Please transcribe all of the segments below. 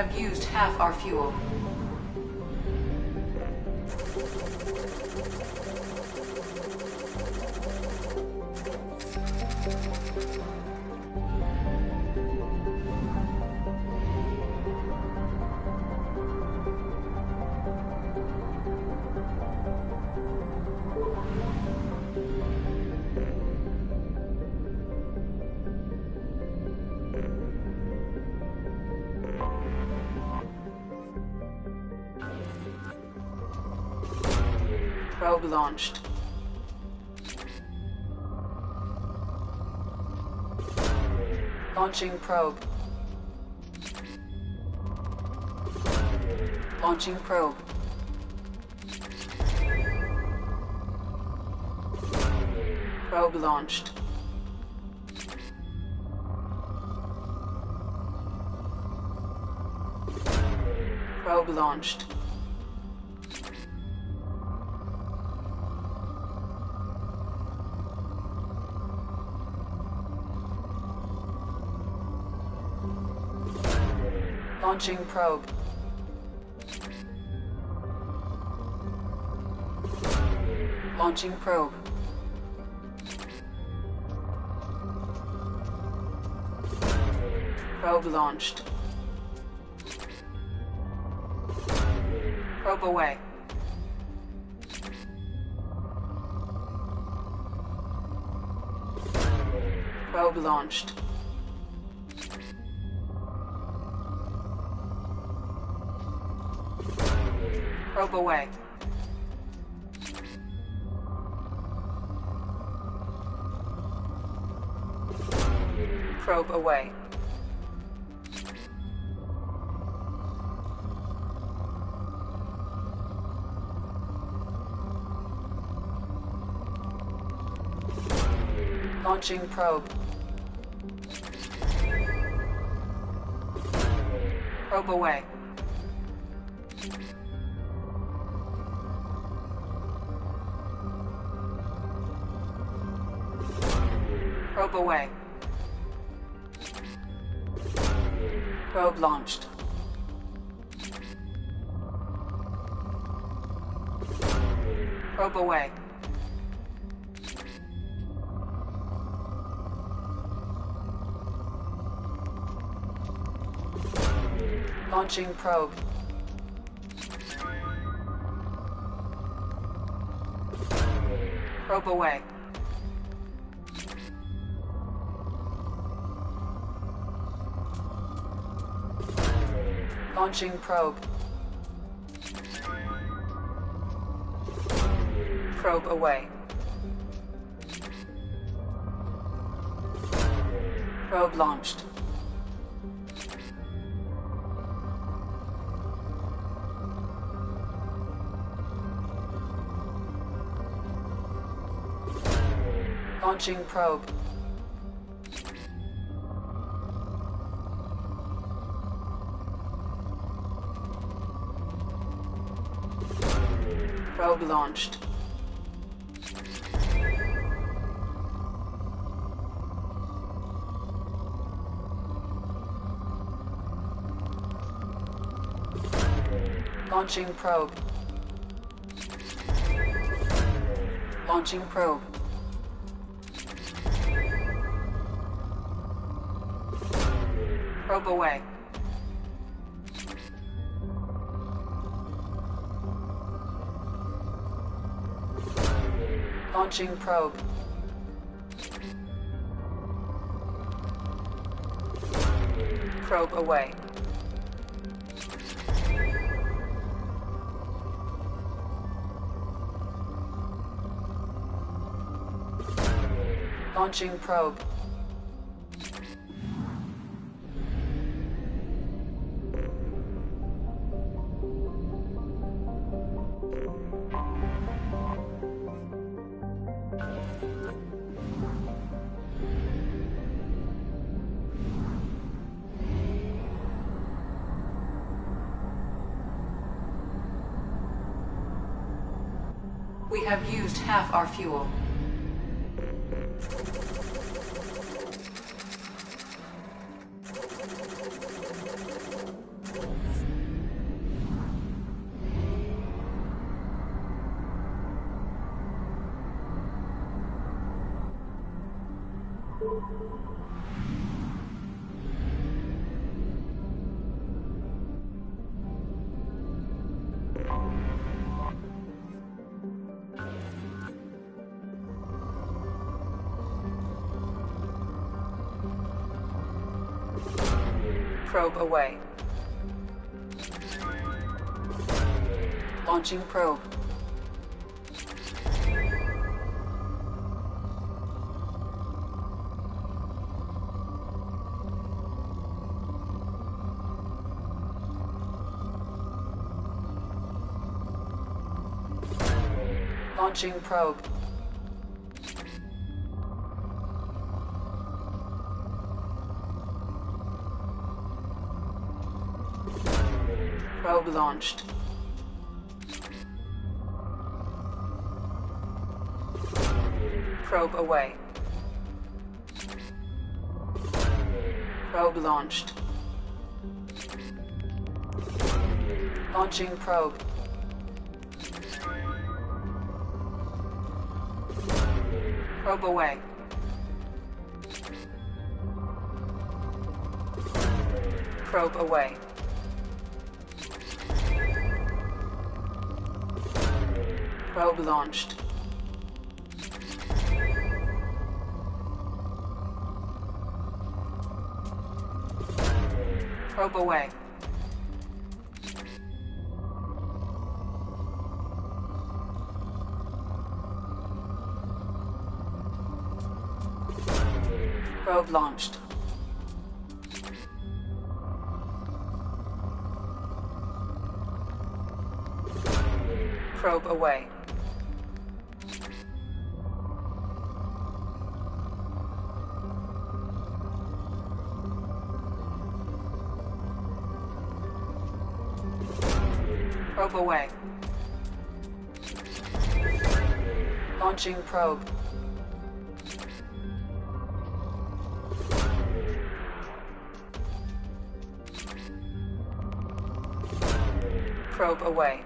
have used half our fuel. Probe launched. Launching probe. Launching probe. Probe launched. Probe launched. Launching probe. Launching probe. Probe launched. Probe away. Probe launched. Probe away. Probe away. Launching probe. Probe away. Probe away. Probe launched. Probe away. Launching probe. Probe away. Launching probe. Probe away. Probe launched. Launching probe. Probe launched. Launching probe. Launching probe. Probe away. Launching probe. Probe away. Launching probe. We have used half our fuel. Probe away. Launching probe. Launching probe. Probe launched. Probe away. Probe launched. Launching probe. Probe away. Probe away. Probe launched. Probe away. Probe launched. Probe away. Probe away. Launching probe. Probe away.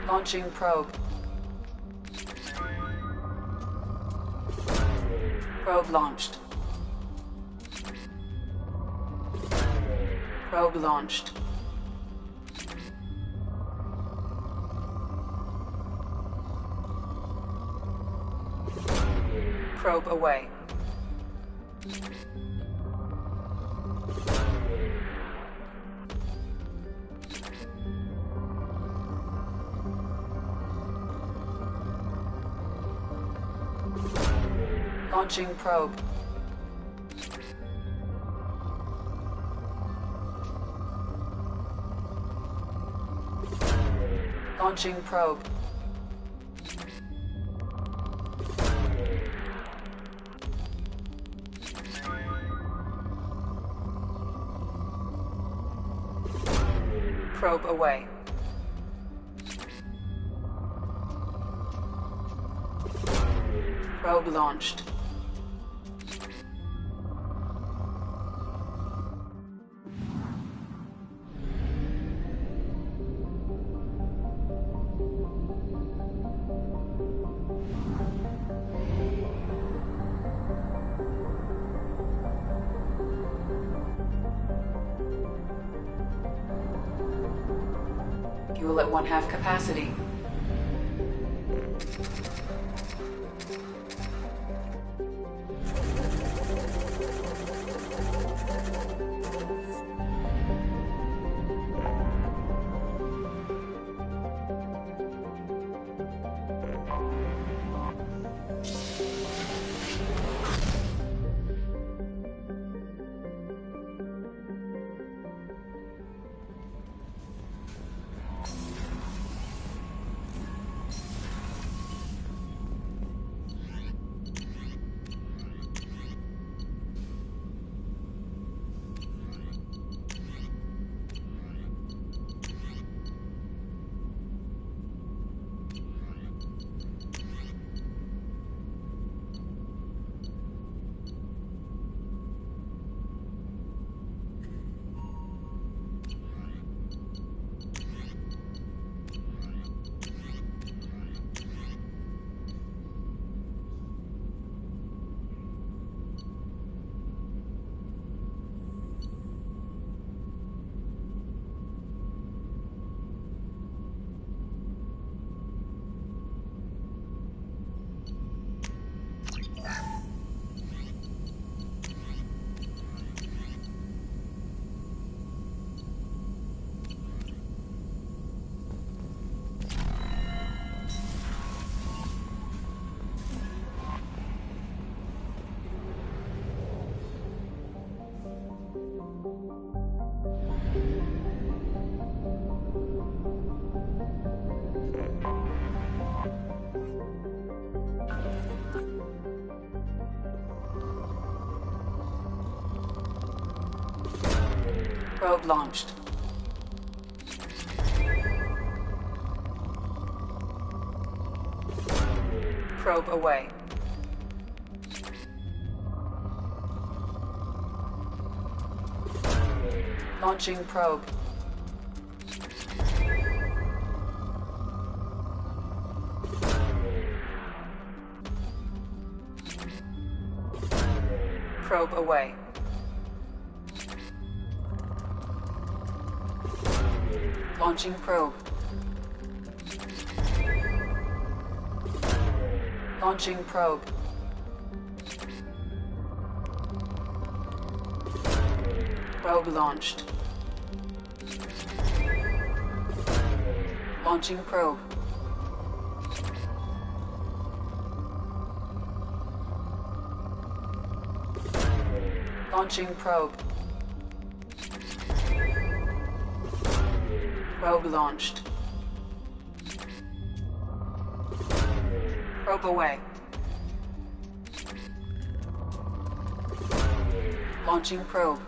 Launching probe. Probe launched. Probe launched. Probe away. Launching probe. Launching probe. Probe away. Probe launched. Fuel at 1/2 capacity. Probe launched. Probe away. Launching probe. Probe away. Launching probe. Launching probe. Probe launched. Launching probe. Launching probe. Probe launched. Probe away. Launching probe.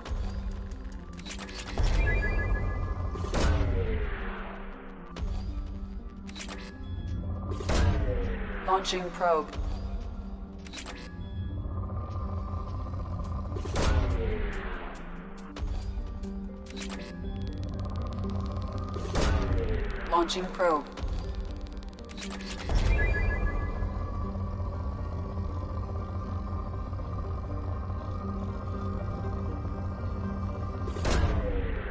Launching probe. Launching probe.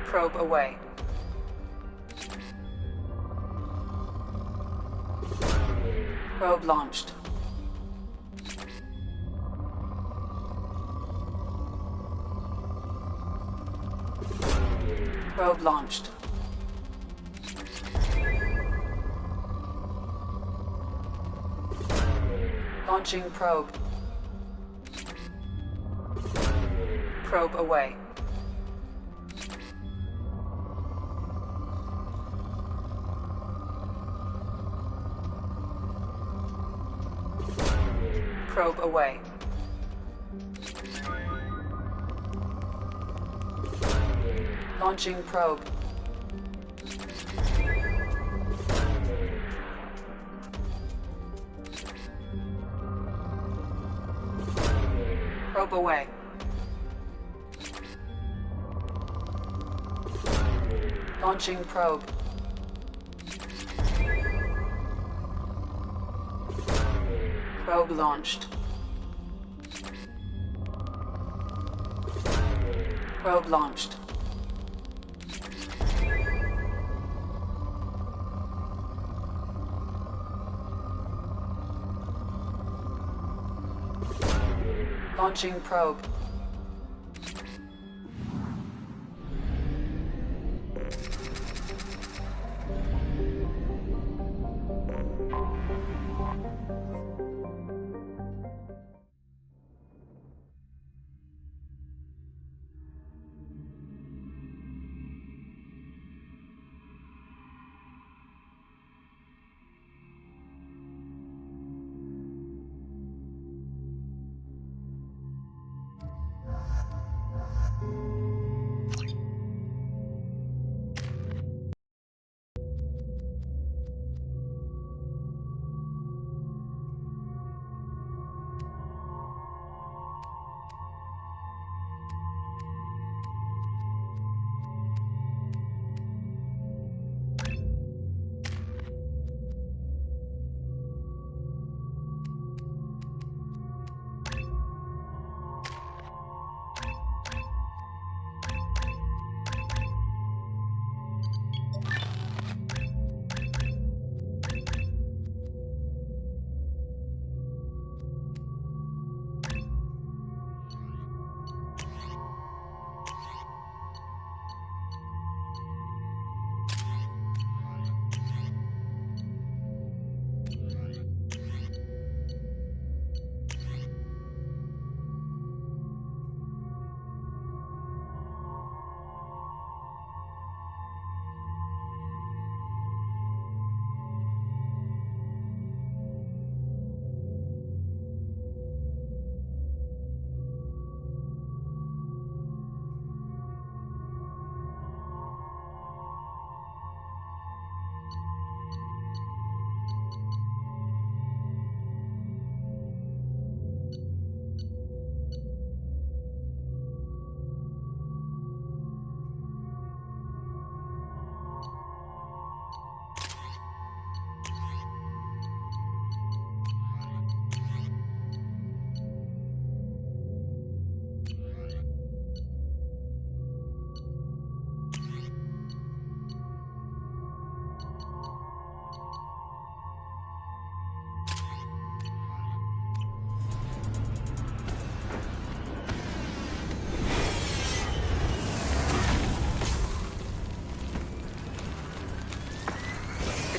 Probe away. Probe launched. Probe launched. Launching probe. Probe away. Probe away. Launching probe. Probe away. Launching probe. Probe launched. Probe launched. Launching probe.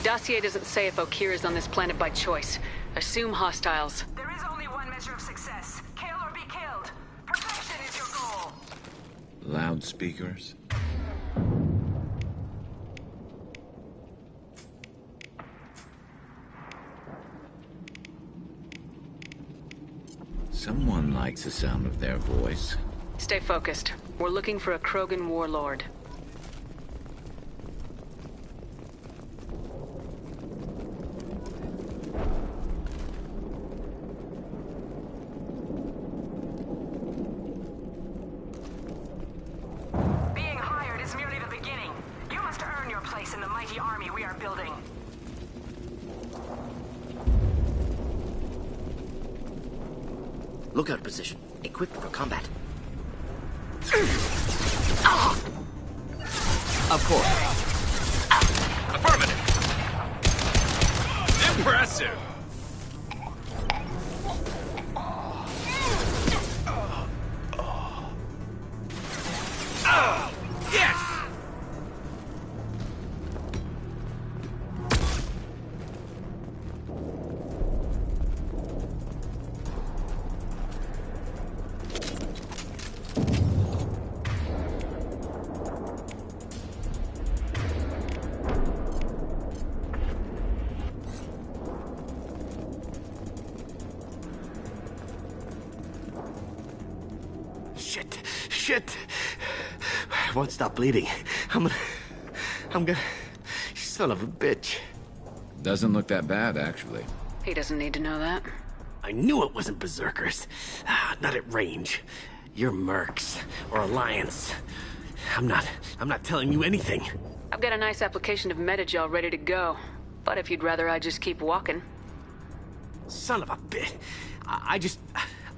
Dossier doesn't say if Okir is on this planet by choice. Assume hostiles. There is only one measure of success. Kill or be killed. Perfection is your goal. Loudspeakers? Someone likes the sound of their voice. Stay focused. We're looking for a Krogan warlord. Being hired is merely the beginning. You must earn your place in the mighty army we are building. Lookout position. Equipped for combat. Of course. Affirmative. Impressive. Yes. Shit. I won't stop bleeding. I'm gonna... Son of a bitch. Doesn't look that bad, actually. He doesn't need to know that. I knew it wasn't berserkers. Not at range. You're mercs. Or Alliance. I'm not telling you anything. I've got a nice application of Metagel ready to go. But if you'd rather I just keep walking. Son of a bitch.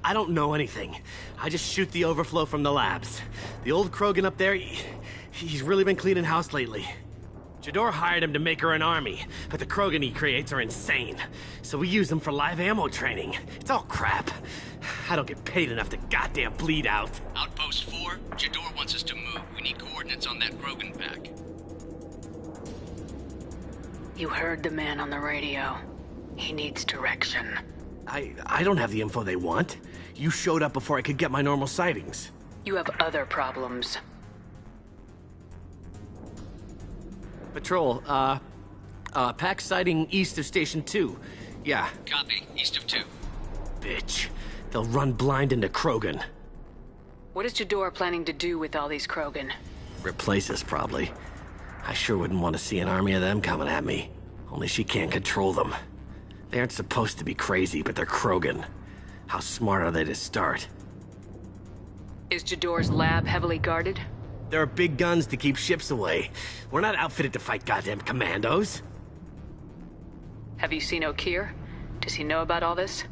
I don't know anything. I just shoot the overflow from the labs. The old Krogan up there, he's really been cleaning house lately. Jador hired him to make her an army, but the Krogan he creates are insane. So we use them for live ammo training. It's all crap. I don't get paid enough to goddamn bleed out. Outpost 4, Jador wants us to move. We need coordinates on that Krogan pack. You heard the man on the radio. He needs direction. I don't have the info they want. You showed up before I could get my normal sightings. You have other problems. Patrol, pack sighting east of Station 2. Yeah. Copy. East of 2. Bitch. They'll run blind into Krogan. What is Jador planning to do with all these Krogan? Replace us, probably. I sure wouldn't want to see an army of them coming at me. Only she can't control them. They aren't supposed to be crazy, but they're Krogan. How smart are they to start? Is Jador's lab heavily guarded? There are big guns to keep ships away. We're not outfitted to fight goddamn commandos. Have you seen Okir? Does he know about all this?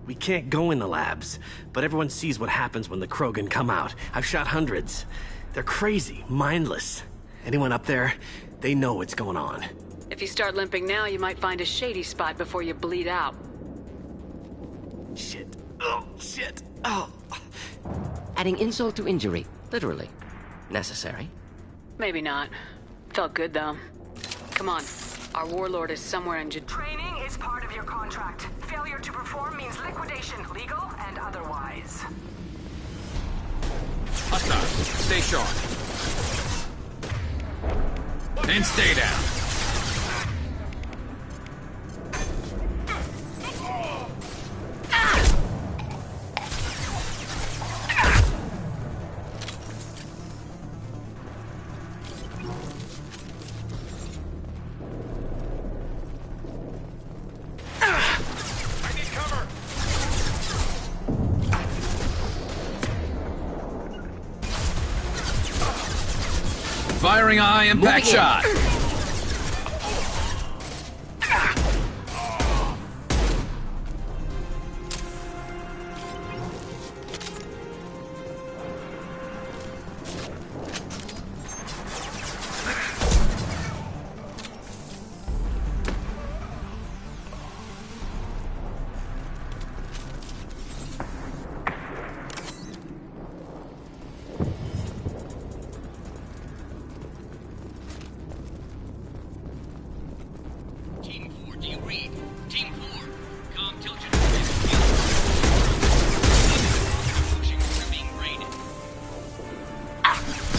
We can't go in the labs, but everyone sees what happens when the Krogan come out. I've shot hundreds. They're crazy, mindless. Anyone up there, they know what's going on. If you start limping now, you might find a shady spot before you bleed out. Shit. Oh, shit. Oh. Adding insult to injury, literally. Necessary. Maybe not. Felt good, though. Come on. Our warlord is somewhere in Training is part of your contract. Failure to perform means liquidation, legal and otherwise. Hostile. Stay sharp. And stay down. Firing eye impact shot.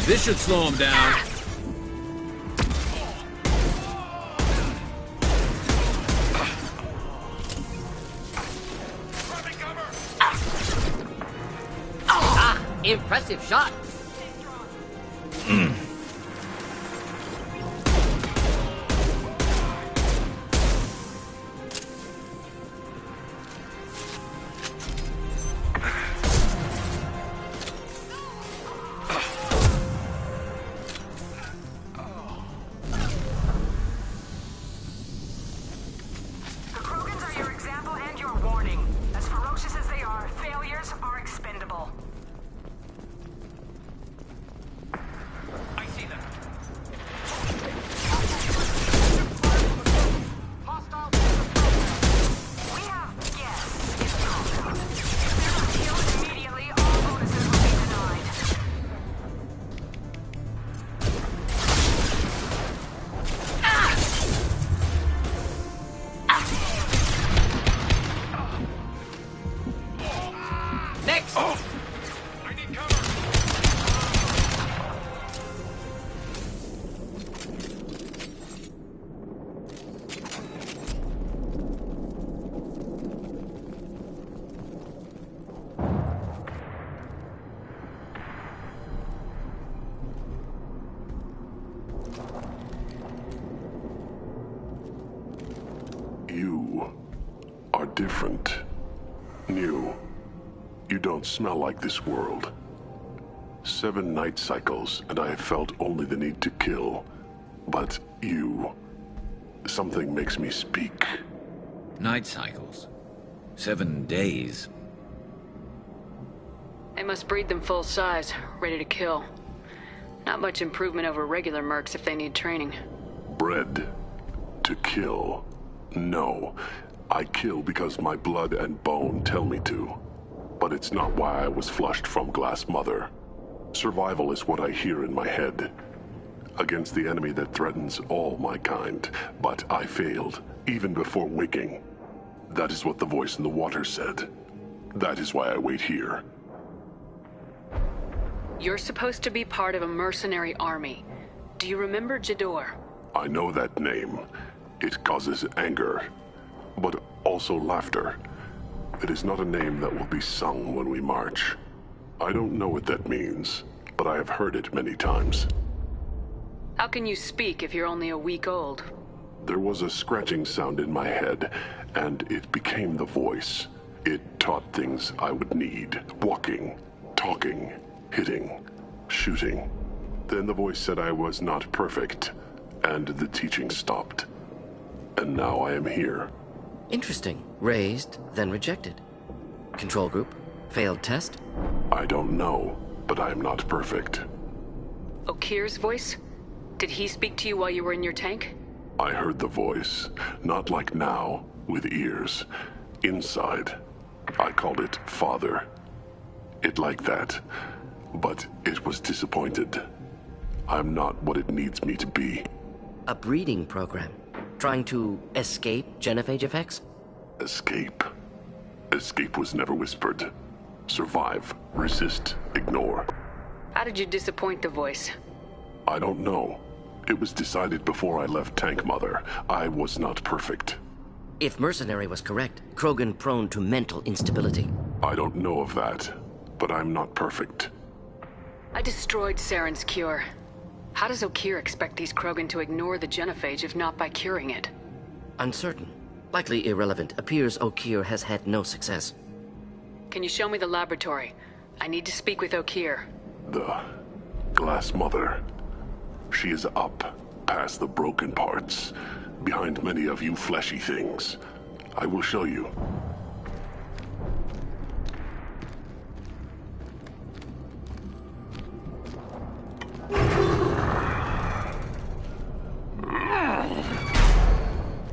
This should slow him down. Impressive shot. The Krogans are your example and your warning. As ferocious as they are, failures are expendable. I see them. We have guests in the compound. If they're not killed immediately, all bonuses will be denied. Next! I need cover. You are different. New. You don't smell like this world. 7 night cycles, and I have felt only the need to kill. But you... something makes me speak. Night cycles. 7 days. They must breed them full size, ready to kill. Not much improvement over regular mercs if they need training. Bred to kill. No. I kill because my blood and bone tell me to. But it's not why I was flushed from Glass Mother. Survival is what I hear in my head. Against the enemy that threatens all my kind. But I failed, even before waking. That is what the voice in the water said. That is why I wait here. You're supposed to be part of a mercenary army. Do you remember Jador? I know that name. It causes anger, but also laughter. It is not a name that will be sung when we march. I don't know what that means, but I have heard it many times. How can you speak if you're only a week old? There was a scratching sound in my head, and it became the voice. It taught things I would need. Walking, talking, hitting, shooting. Then the voice said I was not perfect, and the teaching stopped. And now I am here. Interesting. Raised, then rejected. Control group? Failed test? I don't know, but I am not perfect. Okir's voice? Did he speak to you while you were in your tank? I heard the voice, not like now, with ears. Inside. I called it Father. It like that. But it was disappointed. I'm not what it needs me to be. A breeding program. Trying to escape genophage effects? Escape. Escape was never whispered. Survive, resist, ignore. How did you disappoint the voice? I don't know. It was decided before I left Tank Mother. I was not perfect. If Mercenary was correct, Krogan prone to mental instability. I don't know of that, but I'm not perfect. I destroyed Saren's cure. How does Okir expect these Krogan to ignore the genophage if not by curing it? Uncertain. Likely irrelevant. Appears Okir has had no success. Can you show me the laboratory? I need to speak with Okir. The Glass Mother. She is up, past the broken parts, behind many of you fleshy things. I will show you.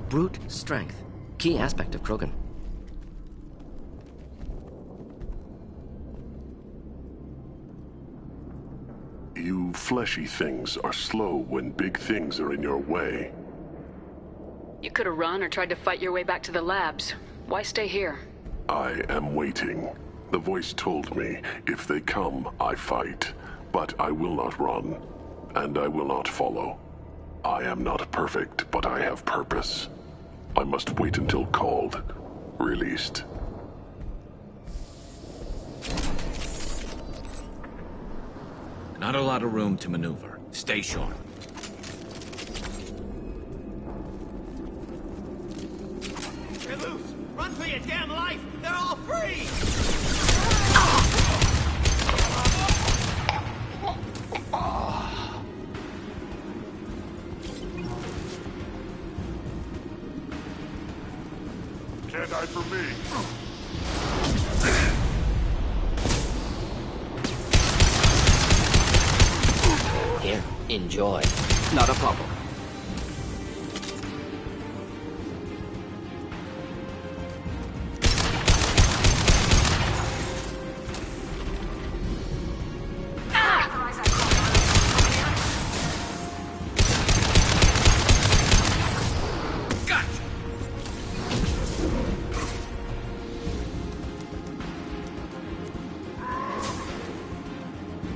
Brute strength. Key aspect of Krogan. You fleshy things are slow when big things are in your way. You could have run or tried to fight your way back to the labs. Why stay here? I am waiting. The voice told me, if they come, I fight. But I will not run, and I will not follow. I am not perfect, but I have purpose. I must wait until called, released. Not a lot of room to maneuver. Stay sharp. They're loose! Run for your damn life! They're all free! Can't die for me. Here, enjoy. Not a problem.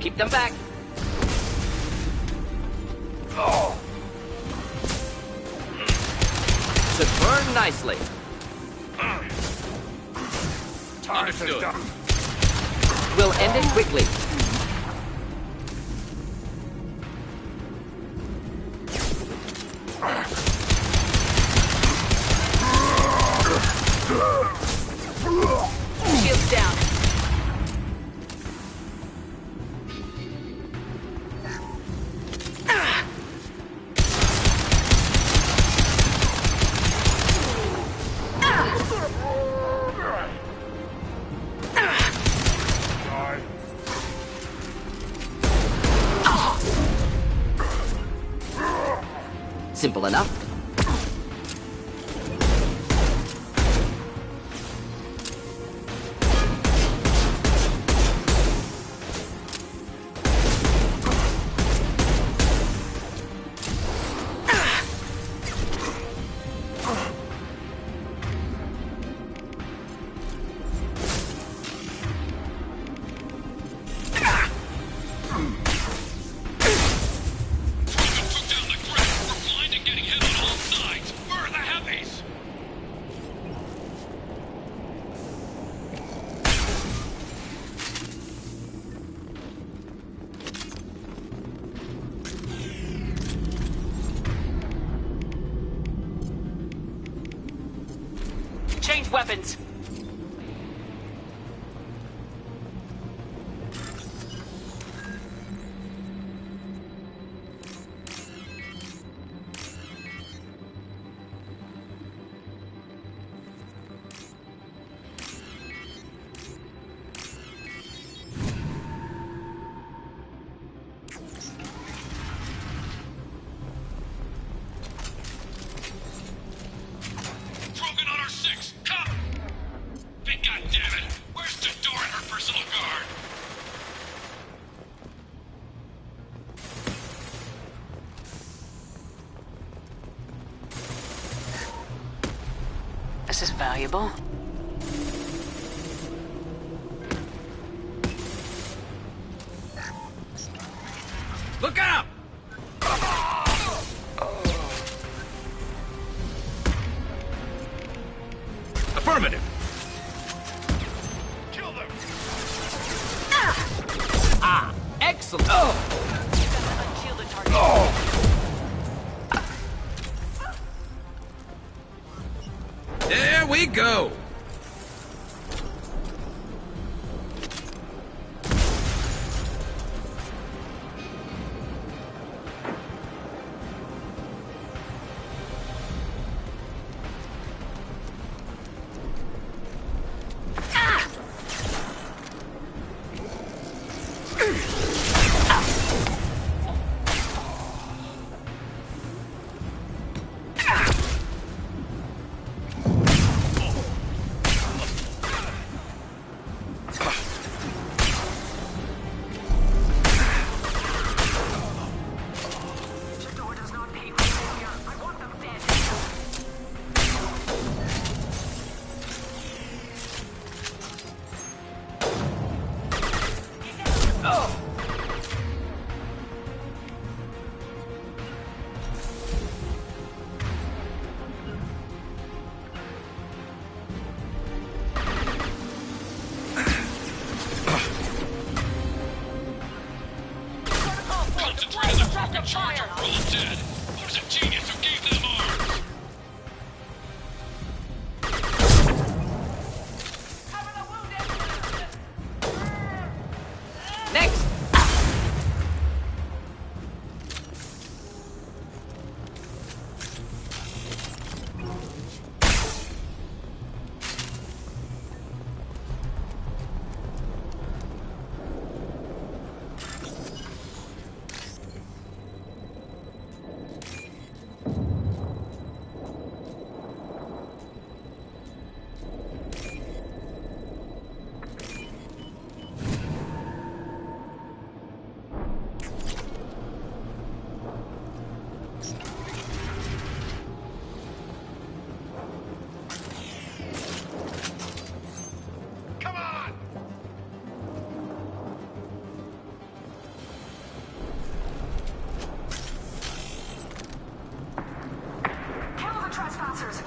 Keep them back. Should burn nicely. Understood. We'll end it quickly. Shields down. Simple enough. Change weapons. Krogan on our 6! Come! Big goddammit! Where's the door and her personal guard? This is valuable. Look out! Affirmative. Kill them! Ah, excellent. There we go. in charge are all dead. Who's a genius who gave them arms? Next! Come on! Kill the trespassers!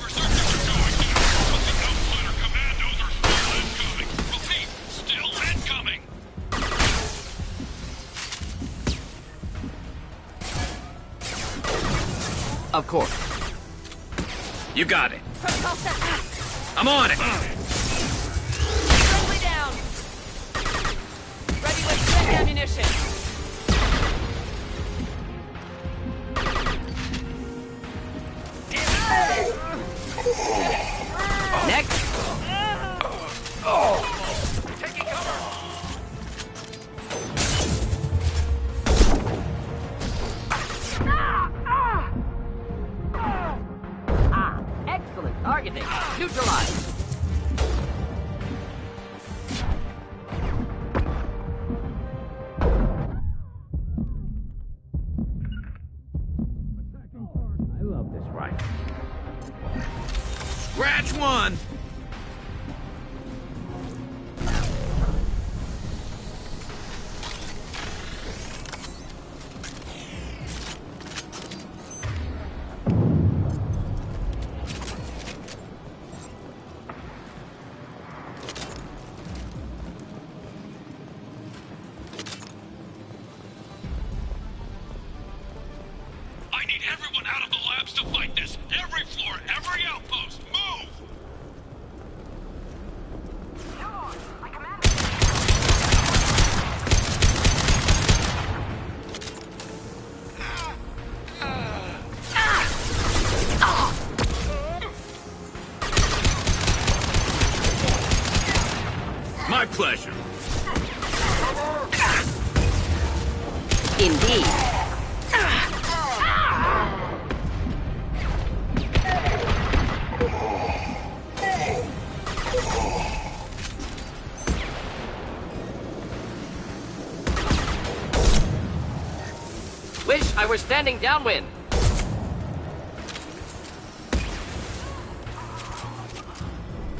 Berserkers are going down, but the Outsider Commandos are still incoming. Repeat, still incoming. Of course. You got it. I'm on it. Friendly down. Ready with check ammunition. Next! Taking cover. Excellent targeting. Neutralized. I love this rifle. Scratch one. I need everyone out of the labs to fight this. Every floor, every outpost, move! I command. My pleasure. Indeed. Wish I were standing downwind.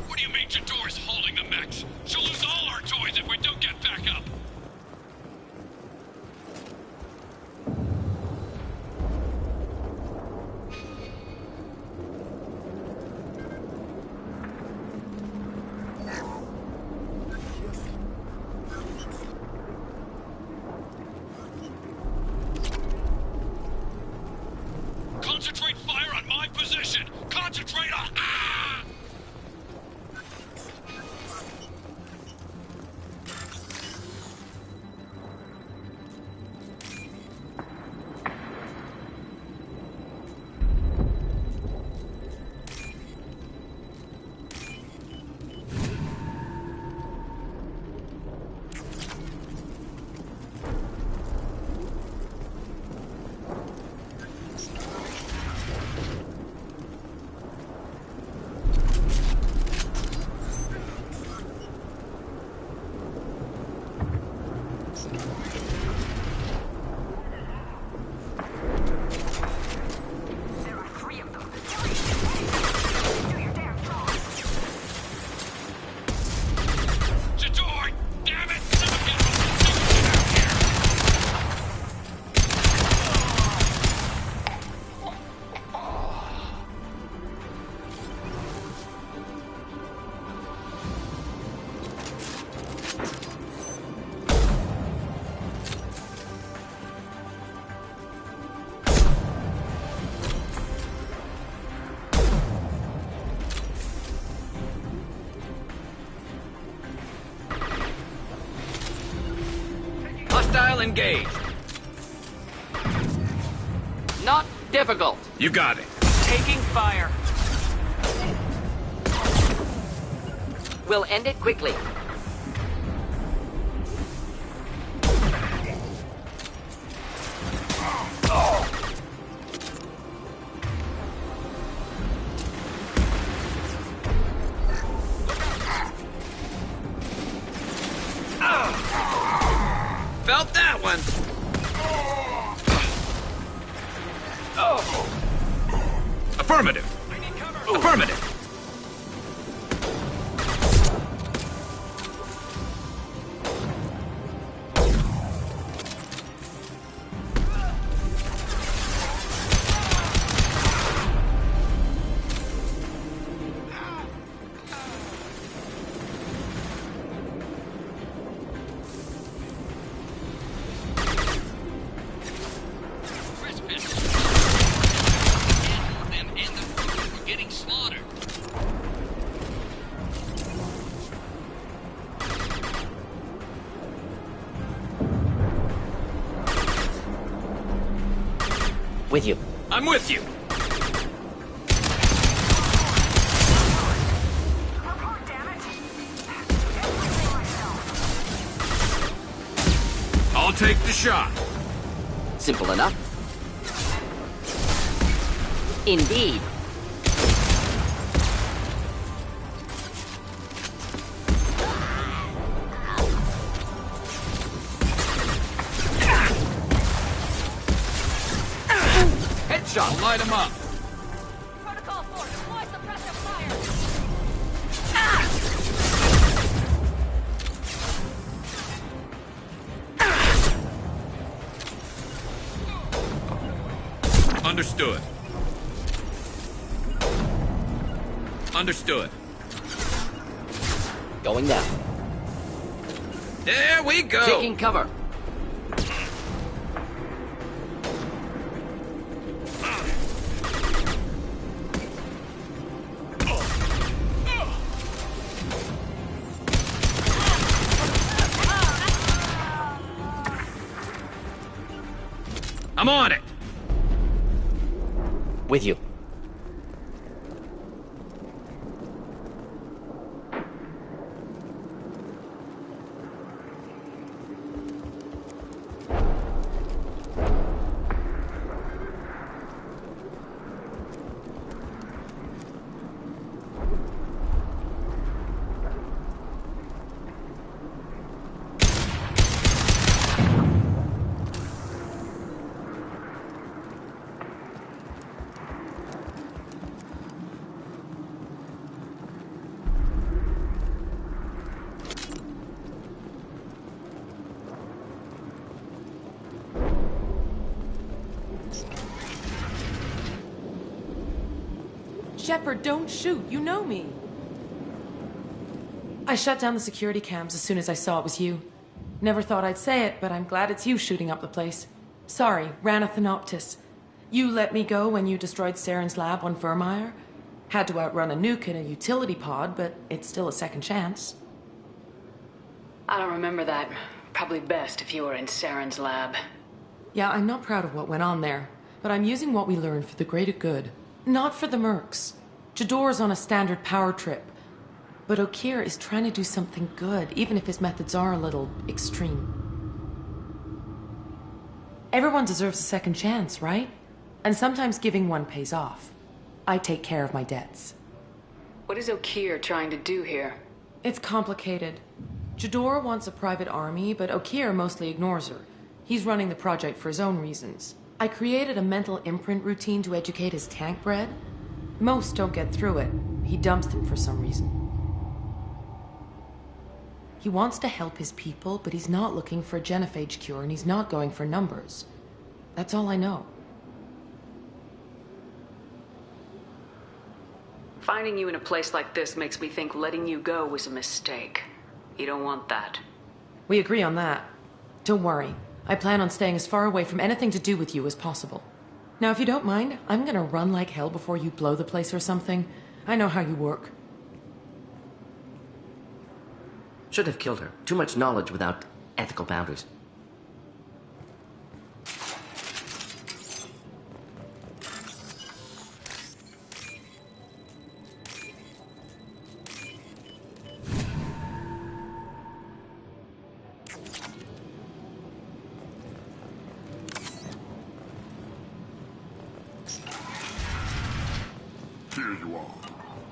What do you mean Jador's holding the mechs? She'll lose all our toys if we don't get back up. Hostile engaged. Not difficult. You got it. Taking fire. We'll end it quickly. Felt that one. Affirmative. Affirmative. With you. I'm with you. Report, damn it. Everything myself. I'll take the shot. Simple enough. Indeed. I'll light him up. Protocol 4, deploy suppressive fire! Understood. Understood. Going down. There we go. Taking cover. I'm on it. With you. Shepard, don't shoot. You know me. I shut down the security cams as soon as I saw it was you. Never thought I'd say it, but I'm glad it's you shooting up the place. Sorry, ran a Thanoptis. You let me go when you destroyed Saren's lab on Vermeer. Had to outrun a nuke in a utility pod, but it's still a second chance. I don't remember that. Probably best if you were in Saren's lab. Yeah, I'm not proud of what went on there, but I'm using what we learned for the greater good. Not for the mercs. Jador's on a standard power trip. But Okeer is trying to do something good, even if his methods are a little extreme. Everyone deserves a second chance, right? And sometimes giving one pays off. I take care of my debts. What is Okeer trying to do here? It's complicated. Jador wants a private army, but Okeer mostly ignores her. He's running the project for his own reasons. I created a mental imprint routine to educate his tank bred. Most don't get through it. He dumps them for some reason. He wants to help his people, but he's not looking for a genophage cure, and he's not going for numbers. That's all I know. Finding you in a place like this makes me think letting you go was a mistake. You don't want that. We agree on that. Don't worry. I plan on staying as far away from anything to do with you as possible. Now, if you don't mind, I'm gonna run like hell before you blow the place or something. I know how you work. Should have killed her. Too much knowledge without ethical boundaries. Here you are.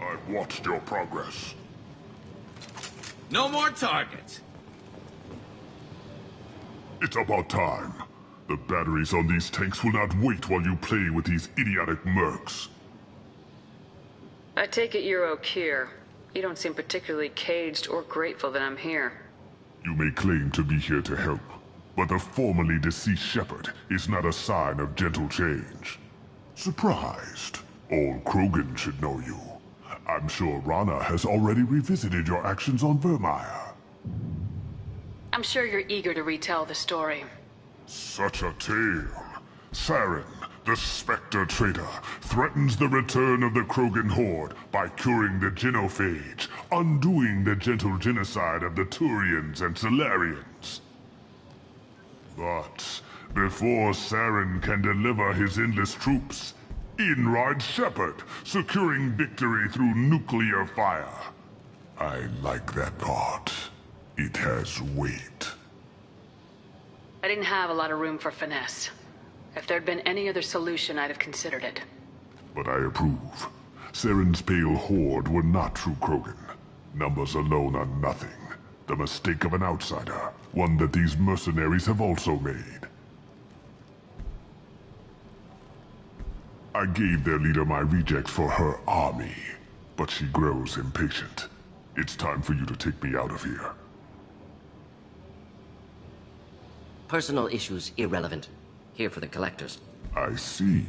I've watched your progress. No more targets. It's about time. The batteries on these tanks will not wait while you play with these idiotic mercs. I take it you're O'Keir. You don't seem particularly caged or grateful that I'm here. You may claim to be here to help, but the formerly deceased Shepherd is not a sign of gentle change. Surprised? All Krogan should know you. I'm sure Rana has already revisited your actions on Vermeer. I'm sure you're eager to retell the story. Such a tale. Saren, the Spectre traitor, threatens the return of the Krogan horde by curing the genophage, undoing the gentle genocide of the Turians and Solarians. But before Saren can deliver his endless troops, in rides Shepherd, securing victory through nuclear fire. I like that part. It has weight. I didn't have a lot of room for finesse. If there'd been any other solution, I'd have considered it. But I approve. Saren's pale horde were not true Krogan. Numbers alone are nothing. The mistake of an outsider, one that these mercenaries have also made. I gave their leader my rejects for her army, but she grows impatient. It's time for you to take me out of here. Personal issues irrelevant. Here for the collectors. I see.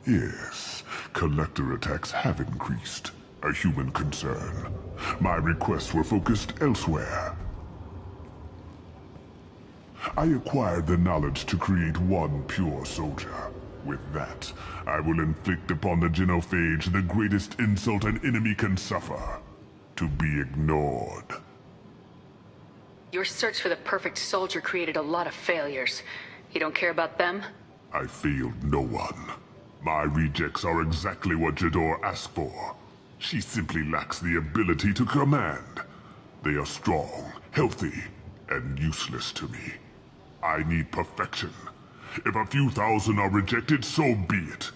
Yes, collector attacks have increased. A human concern. My requests were focused elsewhere. I acquired the knowledge to create one pure soldier. With that, I will inflict upon the genophage the greatest insult an enemy can suffer. To be ignored. Your search for the perfect soldier created a lot of failures. You don't care about them? I failed no one. My rejects are exactly what Jador asked for. She simply lacks the ability to command. They are strong, healthy, and useless to me. I need perfection. If a few thousand are rejected, so be it.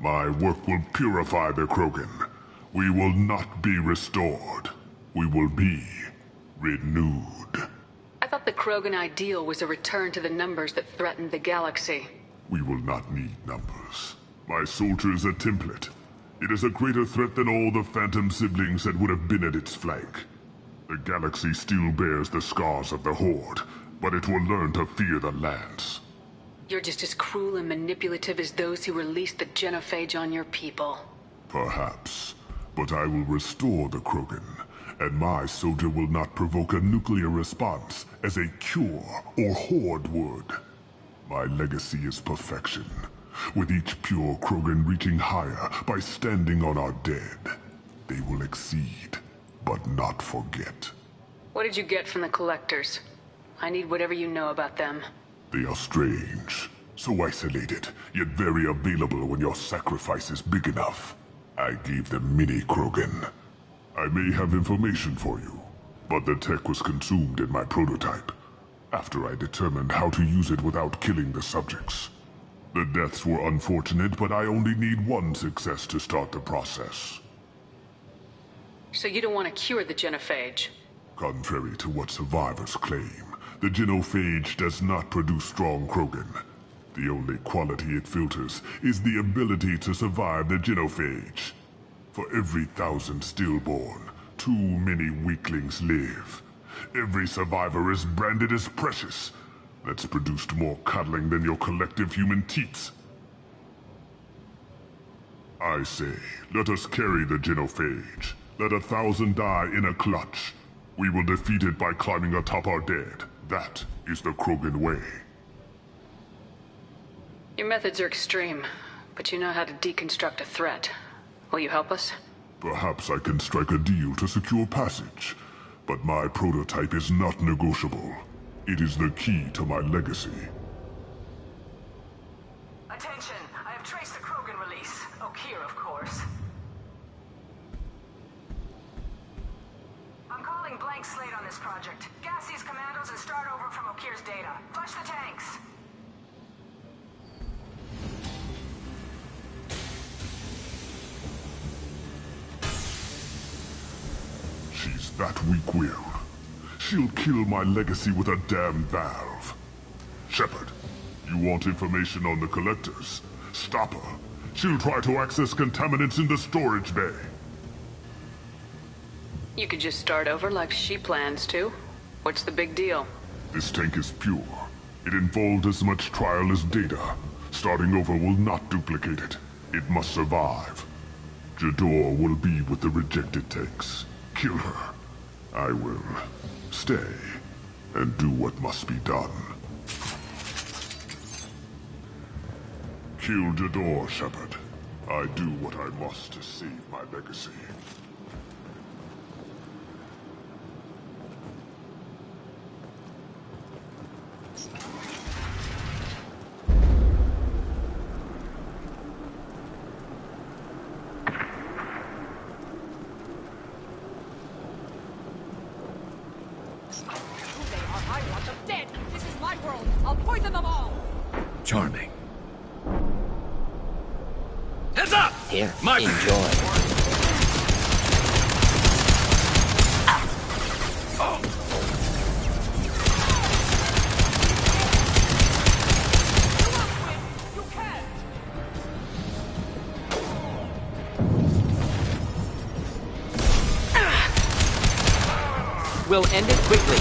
My work will purify the Krogan. We will not be restored. We will be renewed. I thought the Krogan ideal was a return to the numbers that threatened the galaxy. We will not need numbers. My soldier is a template. It is a greater threat than all the Phantom siblings that would have been at its flank. The galaxy still bears the scars of the Horde, but it will learn to fear the Lance. You're just as cruel and manipulative as those who released the genophage on your people. Perhaps, but I will restore the Krogan, and my soldier will not provoke a nuclear response as a cure or Horde would. My legacy is perfection, with each pure Krogan reaching higher by standing on our dead. They will exceed, but not forget. What did you get from the collectors? I need whatever you know about them. They are strange, so isolated, yet very available when your sacrifice is big enough. I gave them mini Krogan. I may have information for you, but the tech was consumed in my prototype, after I determined how to use it without killing the subjects. The deaths were unfortunate, but I only need one success to start the process. So you don't want to cure the genophage? Contrary to what survivors claim, the genophage does not produce strong Krogan. The only quality it filters is the ability to survive the genophage. For every 1,000 stillborn, too many weaklings live. Every survivor is branded as precious. That's produced more cuddling than your collective human teats. I say, let us carry the genophage. Let 1,000 die in a clutch. We will defeat it by climbing atop our dead. That is the Krogan way. Your methods are extreme, but you know how to deconstruct a threat. Will you help us? Perhaps I can strike a deal to secure passage. But my prototype is not negotiable. It is the key to my legacy. Attention! I have traced the Krogan release. O'Keir, of course. I'm calling blank slate on this project. Gas these commandos and start over from O'Keir's data. Flush the tanks! That weak will. She'll kill my legacy with a damn valve. Shepard, you want information on the Collectors? Stop her. She'll try to access contaminants in the storage bay. You could just start over like she plans to. What's the big deal? This tank is pure. It involved as much trial as data. Starting over will not duplicate it. It must survive. Jador will be with the rejected tanks. Kill her. I will stay and do what must be done. Kill Jador, Shepard. I do what I must to save my legacy. I want them dead! This is my world! I'll poison them all! Charming. Heads up! Here, My enjoy. You can't! We'll end it quickly.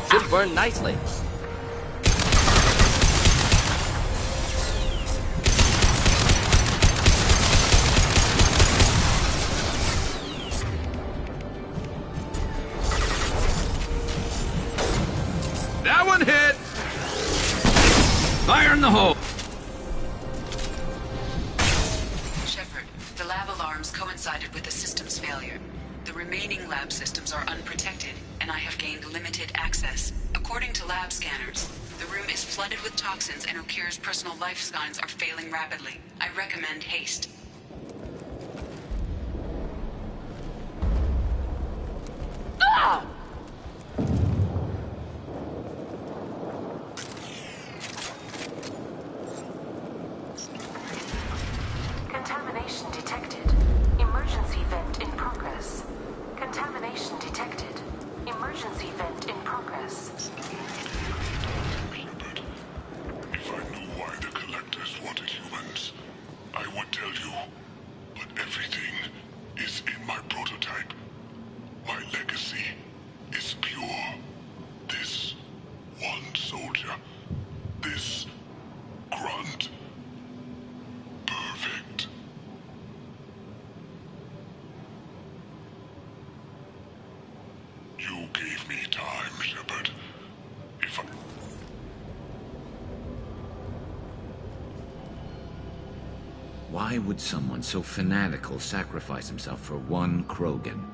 Should burn nicely. That one hit! Fire in the hole! Shepard, the lab alarms coincided with the system's failure. The remaining lab systems are unprotected, and I have gained limited access. According to lab scanners, the room is flooded with toxins and Okir's personal life signs are failing rapidly. I recommend haste. Contamination detected. Emergency vent in progress. Contamination detected. Emergency vent in progress. Shepard, if I knew why the Collectors wanted humans, I would tell you. But everything is in my prototype. My legacy is pure. This one soldier. This grunt. Perfect. You gave me time, Shepard. If I... Why would someone so fanatical sacrifice himself for one Krogan?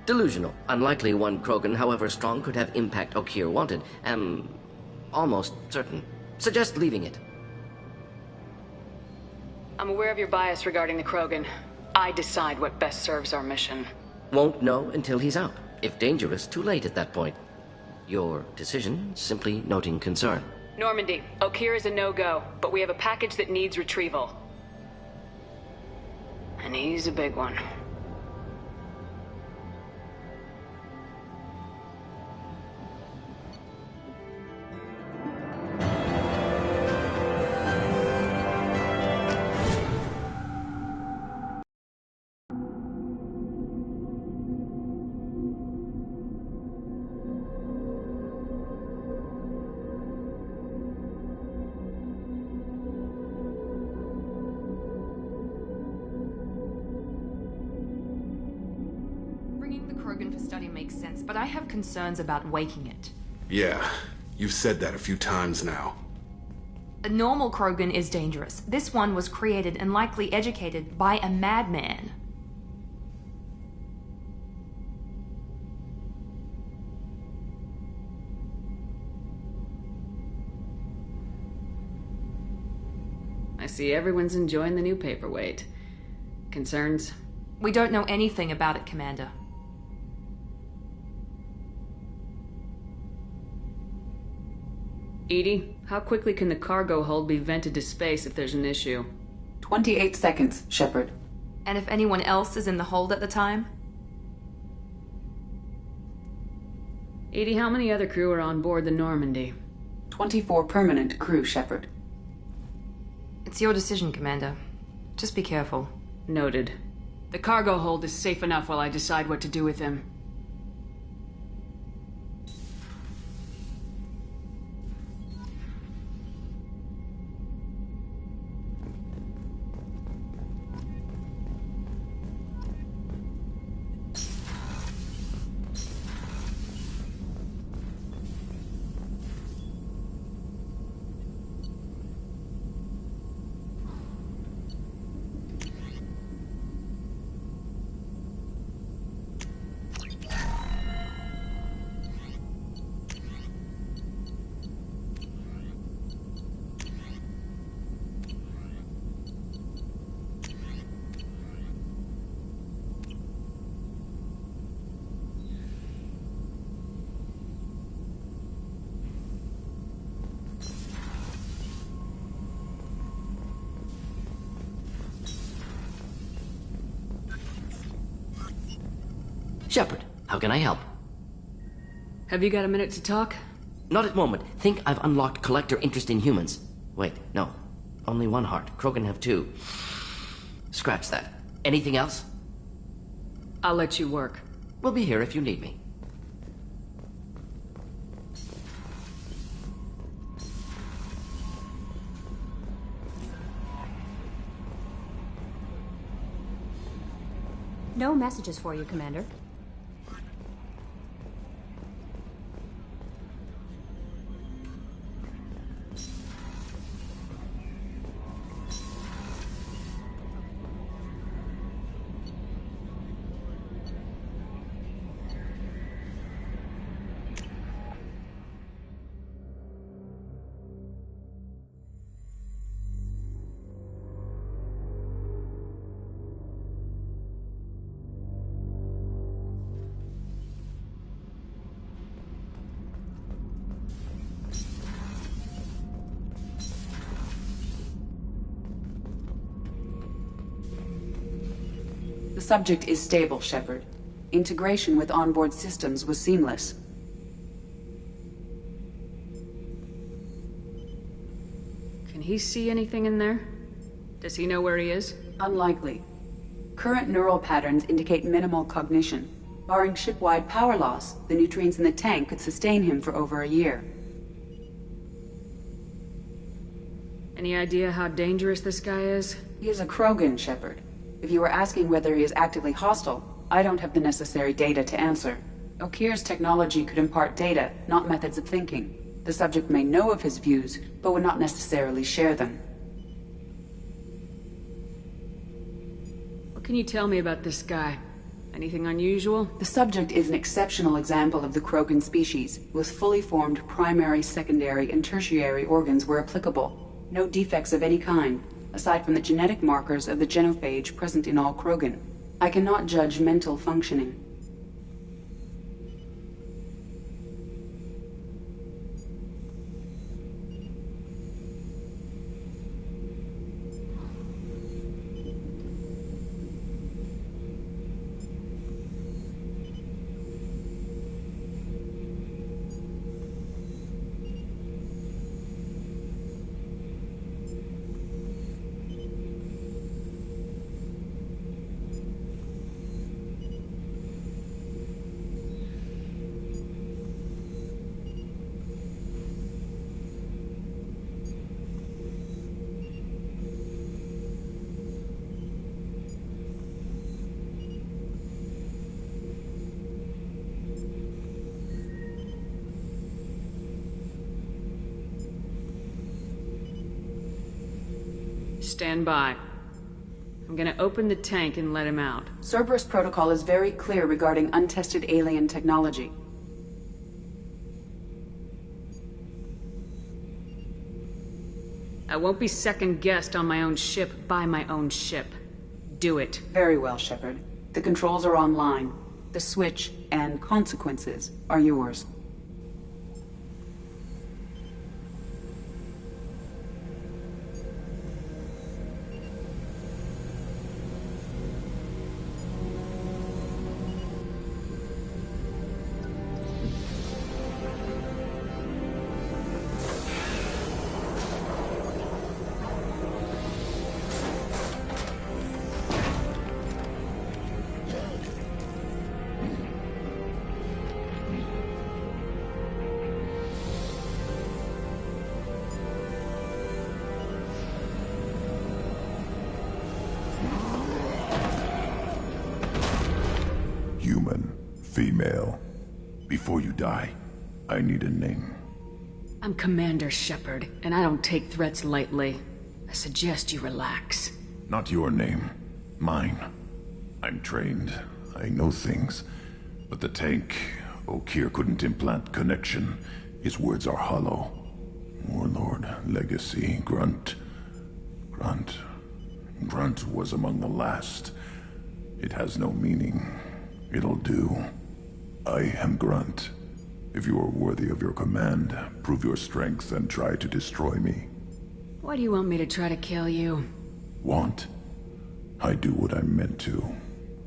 Delusional. Unlikely one Krogan, however strong, could have impact Okir wanted. Am almost certain. Suggest leaving it. I'm aware of your bias regarding the Krogan. I decide what best serves our mission. Won't know until he's out. If dangerous, too late at that point. Your decision, simply noting concern. Normandy, Okir is a no-go, but we have a package that needs retrieval. And he's a big one. Bringing the Krogan for study makes sense, but I have concerns about waking it. Yeah, you've said that a few times now. A normal Krogan is dangerous. This one was created and likely educated by a madman. I see everyone's enjoying the new paperweight. Concerns? We don't know anything about it, Commander. Edie, how quickly can the cargo hold be vented to space if there's an issue? 28 seconds, Shepard. And if anyone else is in the hold at the time? Edie, how many other crew are on board the Normandy? 24 permanent crew, Shepard. It's your decision, Commander. Just be careful. Noted. The cargo hold is safe enough while I decide what to do with him. Shepard, how can I help? Have you got a minute to talk? Not at the moment. Think I've unlocked collector interest in humans. Wait, no. Only one heart. Krogan have two. Scratch that. Anything else? I'll let you work. We'll be here if you need me. No messages for you, Commander. The subject is stable, Shepard. Integration with onboard systems was seamless. Can he see anything in there? Does he know where he is? Unlikely. Current neural patterns indicate minimal cognition. Barring ship-wide power loss, the nutrients in the tank could sustain him for over a year. Any idea how dangerous this guy is? He is a Krogan, Shepard. If you were asking whether he is actively hostile, I don't have the necessary data to answer. Okir's technology could impart data, not methods of thinking. The subject may know of his views, but would not necessarily share them. What can you tell me about this guy? Anything unusual? The subject is an exceptional example of the Krogan species, with fully formed primary, secondary, and tertiary organs where applicable. No defects of any kind, aside from the genetic markers of the genophage present in all Krogan. I cannot judge mental functioning. Stand by. I'm gonna open the tank and let him out. Cerberus protocol is very clear regarding untested alien technology. I won't be second-guessed on my own ship by my own ship. Do it. Very well, Shepard. The controls are online. The switch and consequences are yours. Human, female. Before you die, I need a name. I'm Commander Shepard, and I don't take threats lightly. I suggest you relax. Not your name. Mine. I'm trained. I know things. But the tank, O'Kear couldn't implant connection. His words are hollow. Warlord, Legacy, Grunt. Grunt was among the last. It has no meaning. It'll do. I am Grunt. If you are worthy of your command, prove your strength and try to destroy me. Why do you want me to try to kill you? Want? I do what I'm meant to.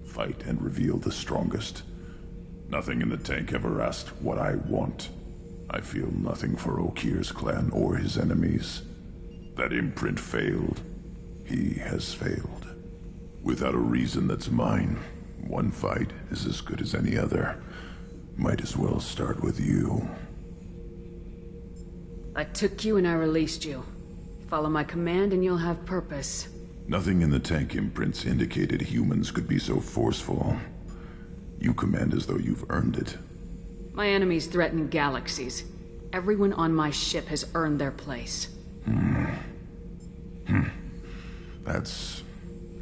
Fight and reveal the strongest. Nothing in the tank ever asked what I want. I feel nothing for O'Kear's clan or his enemies. That imprint failed. He has failed. Without a reason that's mine, one fight is as good as any other. Might as well start with you. I took you and I released you. Follow my command and you'll have purpose. Nothing in the tank imprints indicated humans could be so forceful. You command as though you've earned it. My enemies threaten galaxies. Everyone on my ship has earned their place. That's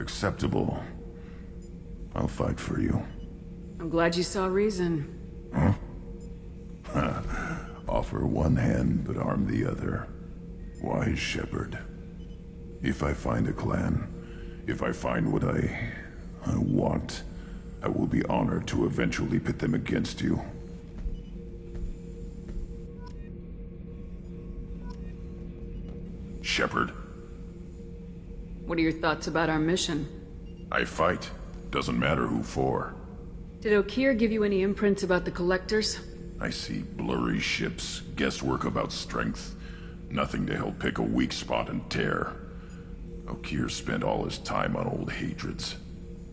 acceptable. I'll fight for you. I'm glad you saw reason. Huh? Offer one hand, but arm the other. Wise Shepard. If I find a clan, if I find what I want, I will be honored to eventually pit them against you. Shepard. What are your thoughts about our mission? I fight. Doesn't matter who for. Did O'Kear give you any imprints about the Collectors? I see blurry ships, guesswork about strength. Nothing to help pick a weak spot and tear. O'Kear spent all his time on old hatreds.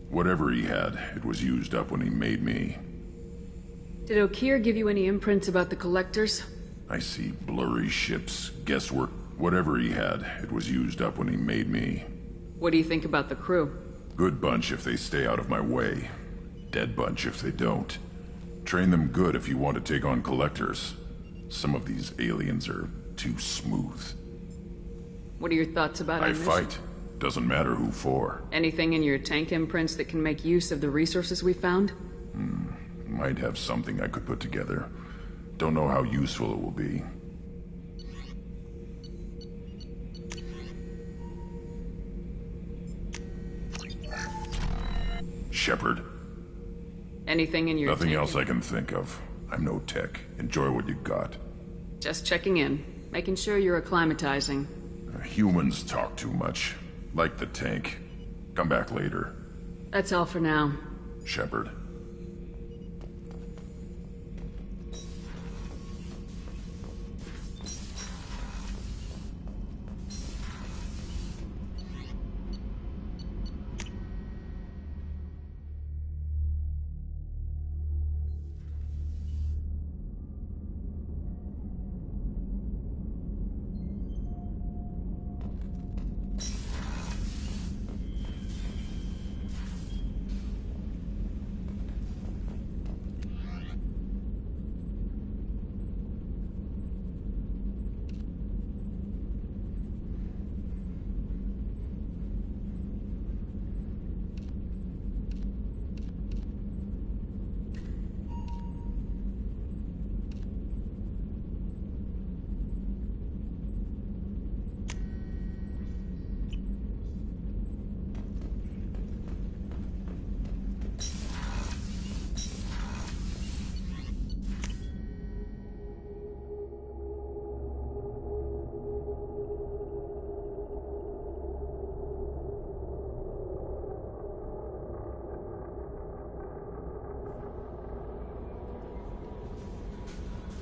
Whatever he had, it was used up when he made me. Did O'Kear give you any imprints about the Collectors? I see blurry ships, guesswork. Whatever he had, it was used up when he made me. What do you think about the crew? Good bunch if they stay out of my way. Dead bunch if they don't. Train them good if you want to take on Collectors. Some of these aliens are too smooth. What are your thoughts about our mission? I fight. Doesn't matter who for. Anything in your tank imprints that can make use of the resources we found? Might have something I could put together. Don't know how useful it will be. Shepard. Anything in your Nothing tank? else I can think of. I'm no tech. Enjoy what you got. Just checking in. Making sure you're acclimatizing. Humans talk too much. Like the tank. Come back later. That's all for now. Shepard.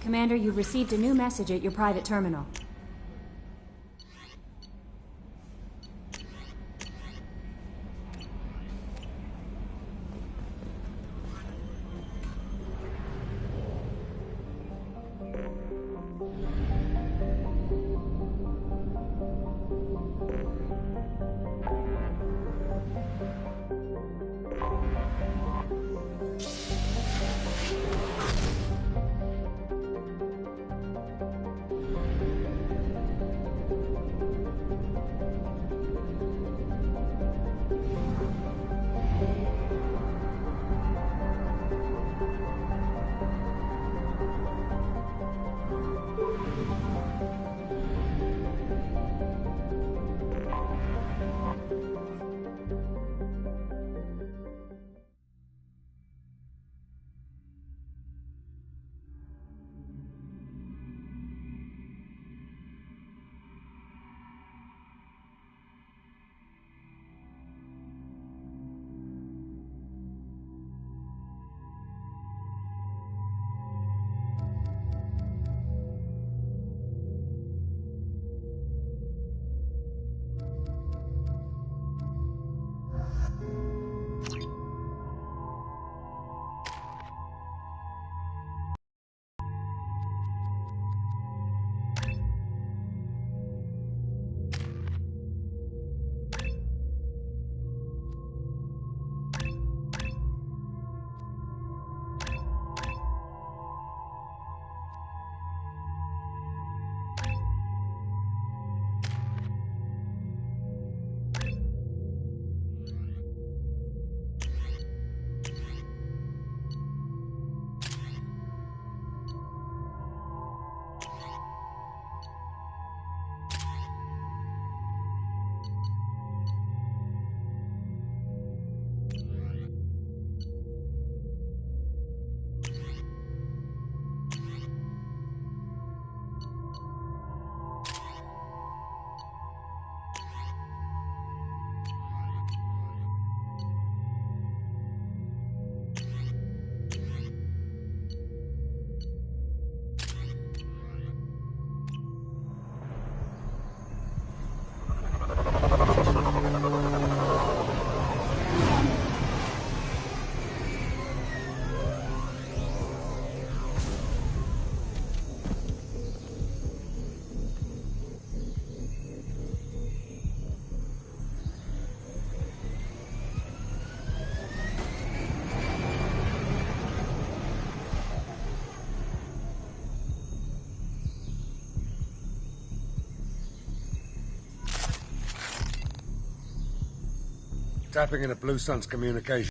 Commander, you've received a new message at your private terminal. Tapping into Blue Sun's communication.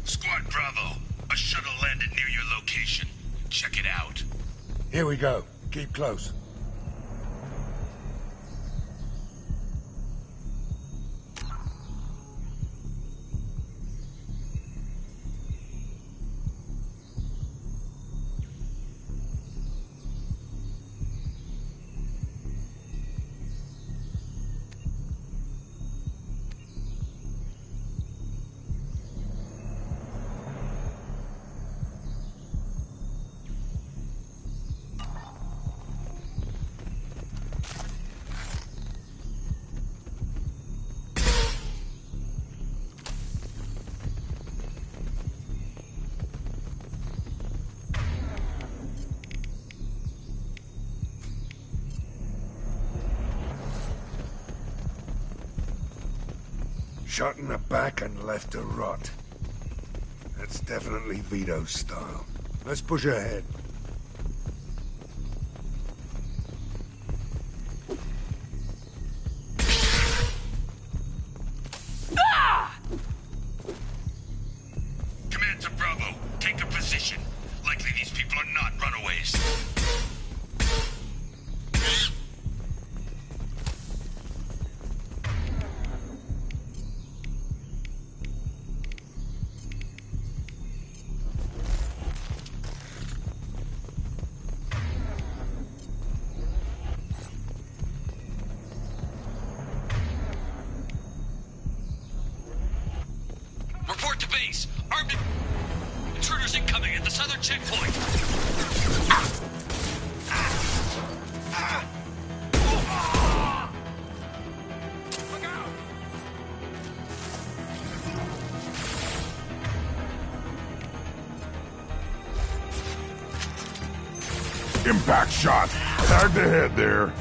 Squad Bravo, a shuttle landed near your location. Check it out. Here we go. Keep close. Shot in the back and left to rot. That's definitely Vito's style. Let's push ahead. Command to Bravo, take a position. Likely these people are not runaways. to base. Armed intruders incoming at the southern checkpoint. Impact shot. Hard to head there.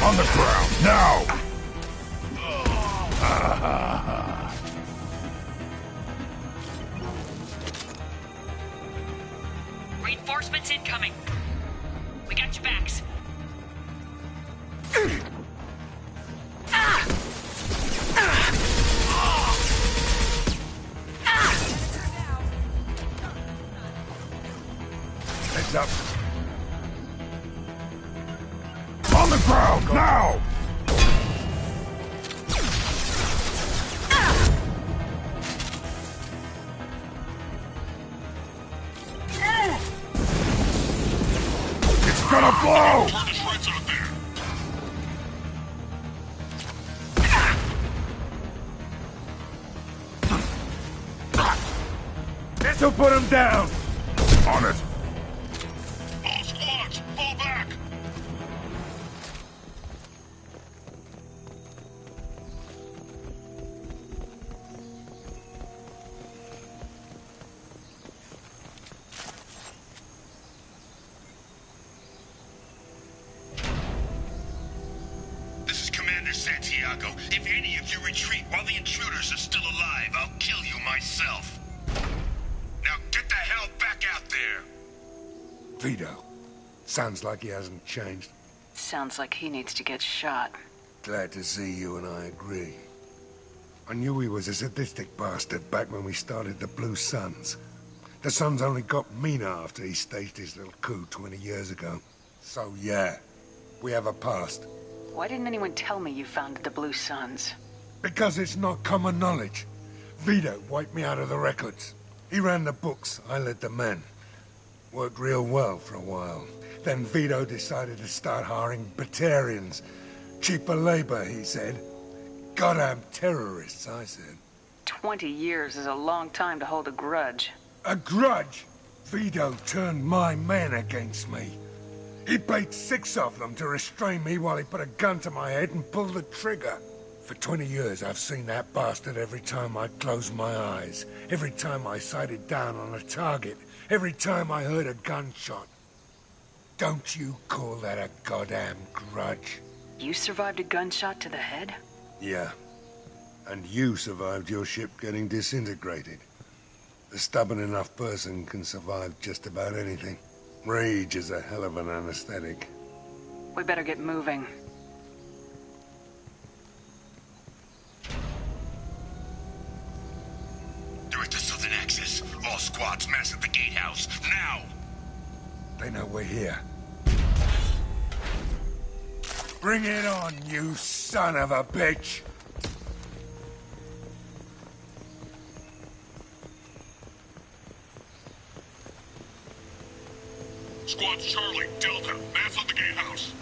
On the ground, now! Reinforcements incoming. We got your backs. Heads up. On the ground, now! It's gonna blow! Turn the shreds out there. This'll put him down! On it. All squads, fall back. This is Commander Santiago. If any of you retreat while the intruders are still alive, I'll kill you myself. Now get the hell back out there! Vito. Sounds like he hasn't changed. Sounds like he needs to get shot. Glad to see you and I agree. I knew he was a sadistic bastard back when we started the Blue Suns. The Suns only got meaner after he staged his little coup 20 years ago. So yeah, we have a past. Why didn't anyone tell me you founded the Blue Suns? Because it's not common knowledge. Vito wiped me out of the records. He ran the books, I led the men. Worked real well for a while. Then Vito decided to start hiring Batarians. Cheaper labor, he said. Goddamn terrorists, I said. 20 years is a long time to hold a grudge. A grudge? Vito turned my men against me. He paid 6 of them to restrain me while he put a gun to my head and pulled the trigger. For 20 years, I've seen that bastard every time I closed my eyes. Every time I sighted down on a target. Every time I heard a gunshot. Don't you call that a goddamn grudge? You survived a gunshot to the head? Yeah. And you survived your ship getting disintegrated. A stubborn enough person can survive just about anything. Rage is a hell of an anesthetic. We better get moving. They're at the southern axis. All squads mass at the gatehouse, now! They know we're here. Bring it on, you son of a bitch! Squads Charlie, Delta, mass at the gatehouse.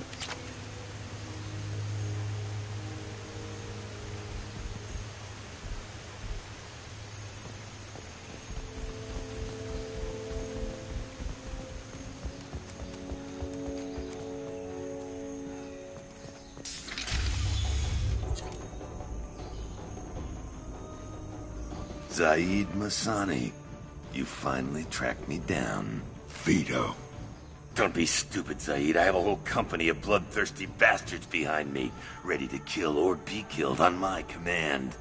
Zaid Masani, you finally tracked me down. Vito. Don't be stupid, Zaid. I have a whole company of bloodthirsty bastards behind me, ready to kill or be killed on my command.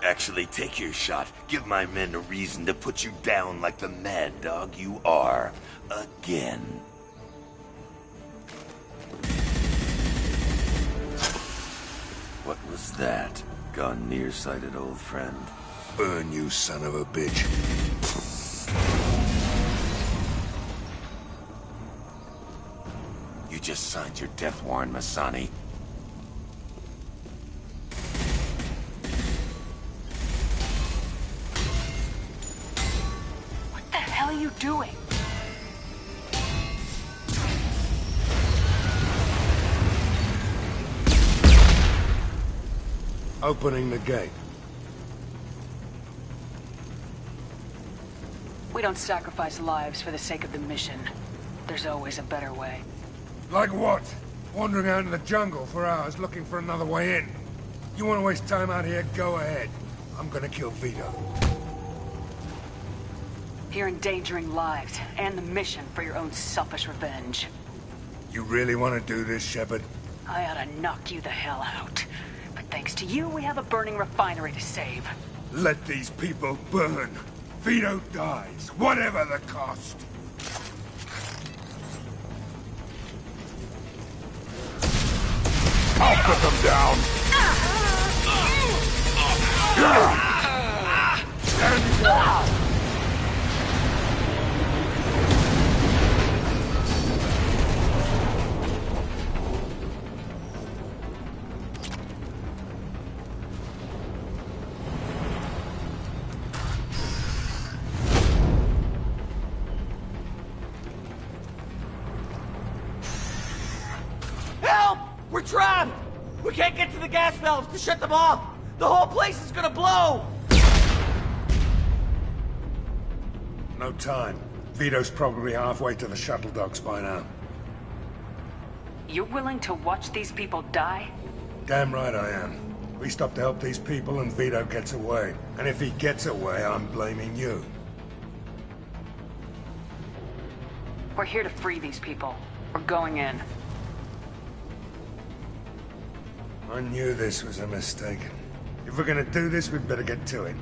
Actually, take your shot. Give my men a reason to put you down like the mad dog you are. Again. What was that? Gone nearsighted, old friend? Burn, you son of a bitch. You just signed your death warrant, Masani. doing? Opening the gate. We don't sacrifice lives for the sake of the mission. There's always a better way. Like what? Wandering out in the jungle for hours looking for another way in. You want to waste time out here? Go ahead. I'm gonna kill Vito. You're endangering lives and the mission for your own selfish revenge. You really want to do this, Shepard? I ought to knock you the hell out. But thanks to you, we have a burning refinery to save. Let these people burn. Vito dies, whatever the cost. I'll put them down. Stand down. Help! We're trapped! We can't get to the gas valves to shut them off! The whole place is gonna blow! No time. Vito's probably halfway to the shuttle docks by now. You're willing to watch these people die? Damn right I am. We stop to help these people and Vito gets away. And if he gets away, I'm blaming you. We're here to free these people. We're going in. I knew this was a mistake. If we're gonna do this, we'd better get to it.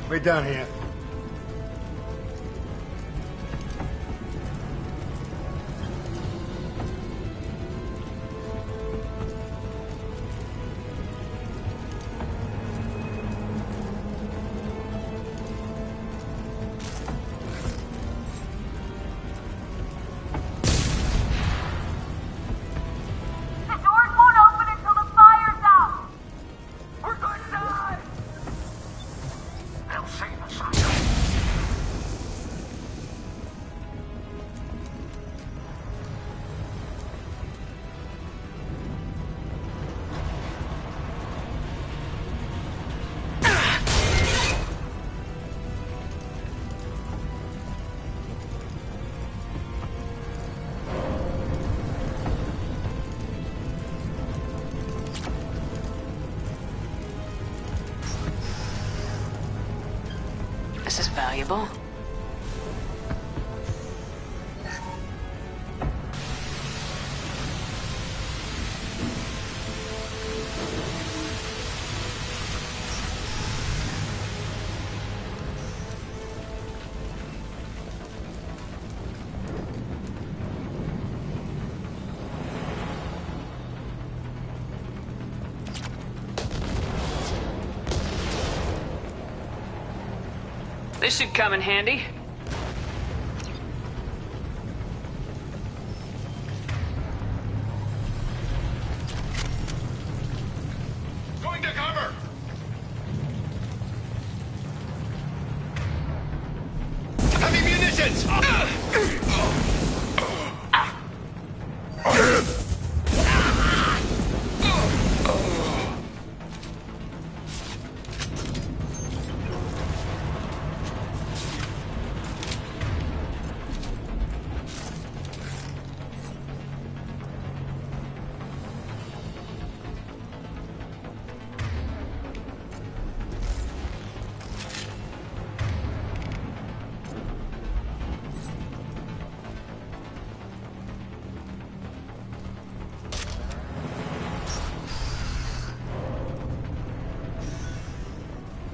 We're done here. This is valuable. This should come in handy. Going to cover! Heavy munitions!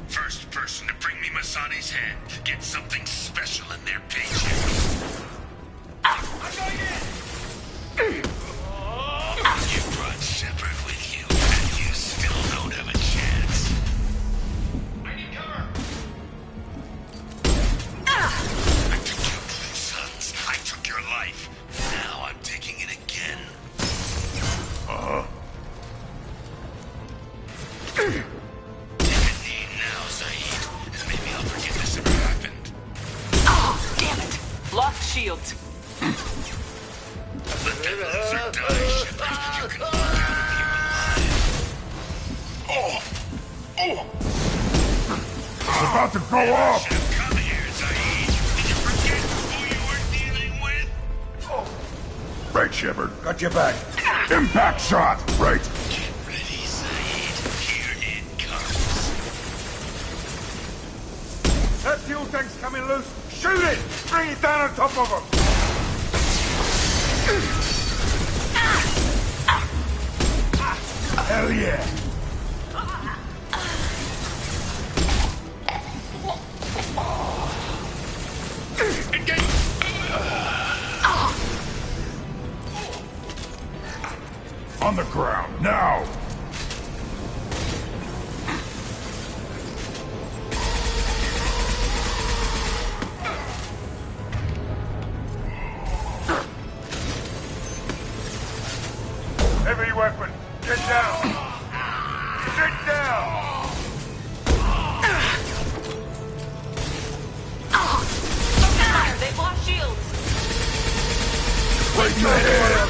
First person to bring me Masani's head gets something special in their paycheck. I'm going in! You brought Shepard with you, and you still don't have a chance. I need cover! I took your blue sons. I took your life. Now I'm taking it again. Uh-huh. Lost shields. Let that loser die, Shepard. You can walk out of here alive. Oh! It's about to go off! Come here, Zaid. Did you forget who you were dealing with? Right, Shepard. Got your back. Impact shot! Right. Get ready, Zaid. Here it comes. That fuel tank's coming loose. Shoot it! Bring it down on top of him! Hell yeah! On the ground, now! Heavy weapon, get down! Sit down! Fire! They've lost shields! Right in the head!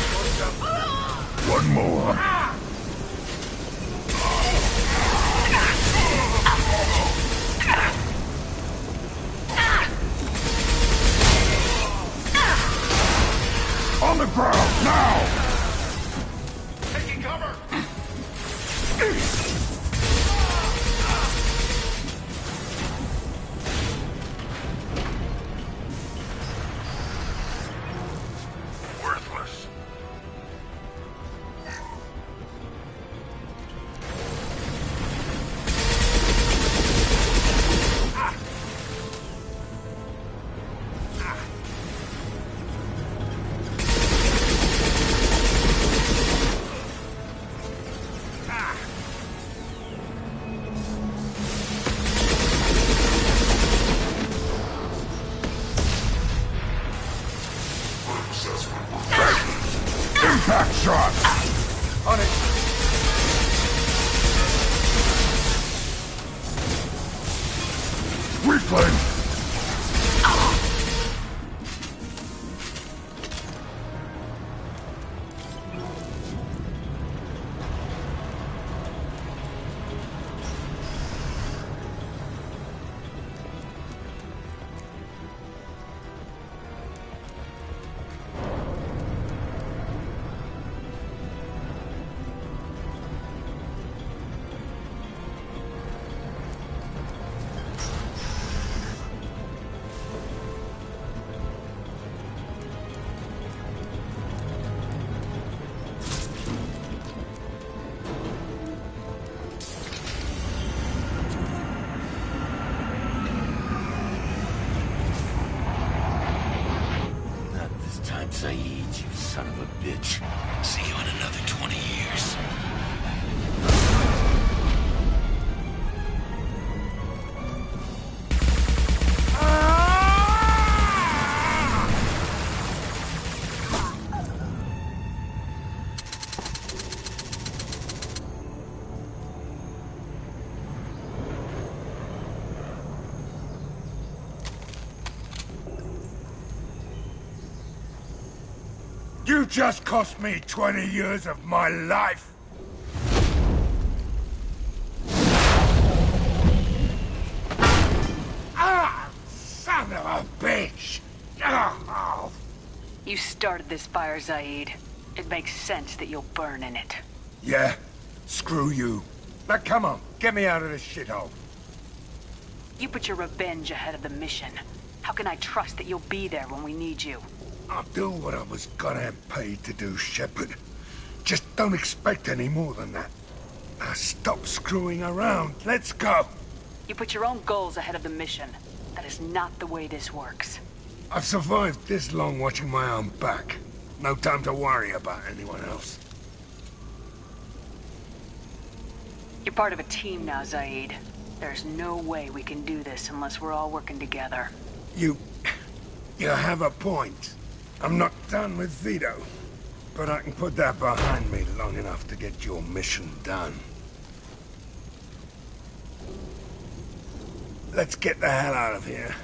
One more! On the ground, now! Taking cover! Worthless. Impact shot! On it! Weakling! Saeed, you son of a bitch. See you in another 20 years. You just cost me 20 years of my life! Ah! Son of a bitch! Oh. You started this fire, Zaid. It makes sense that you'll burn in it. Yeah? Screw you. Now come on, get me out of this shithole. You put your revenge ahead of the mission. How can I trust that you'll be there when we need you? I'll do what I was goddamn paid to do, Shepard. Just don't expect any more than that. Now stop screwing around. Let's go. You put your own goals ahead of the mission. That is not the way this works. I've survived this long watching my own back. No time to worry about anyone else. You're part of a team now, Zaid. There's no way we can do this unless we're all working together. You have a point. I'm not done with Vito, but I can put that behind me long enough to get your mission done. Let's get the hell out of here.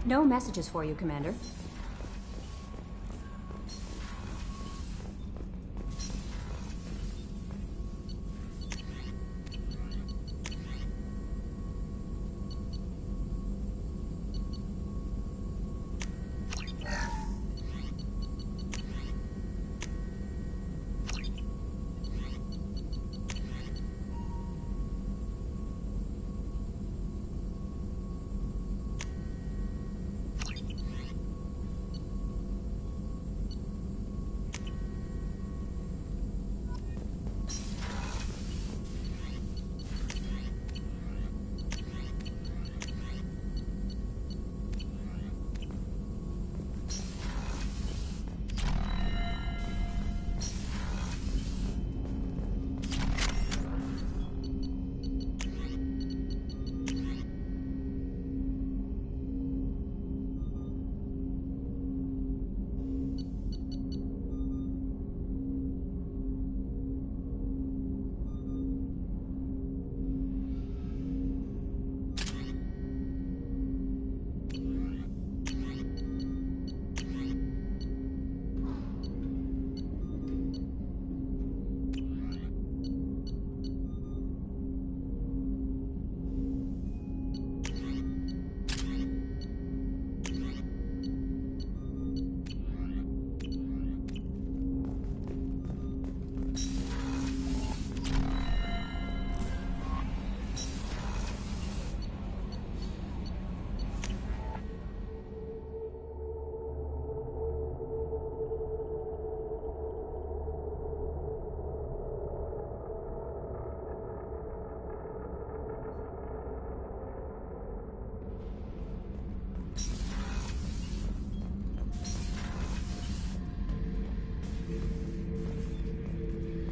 No messages for you, Commander.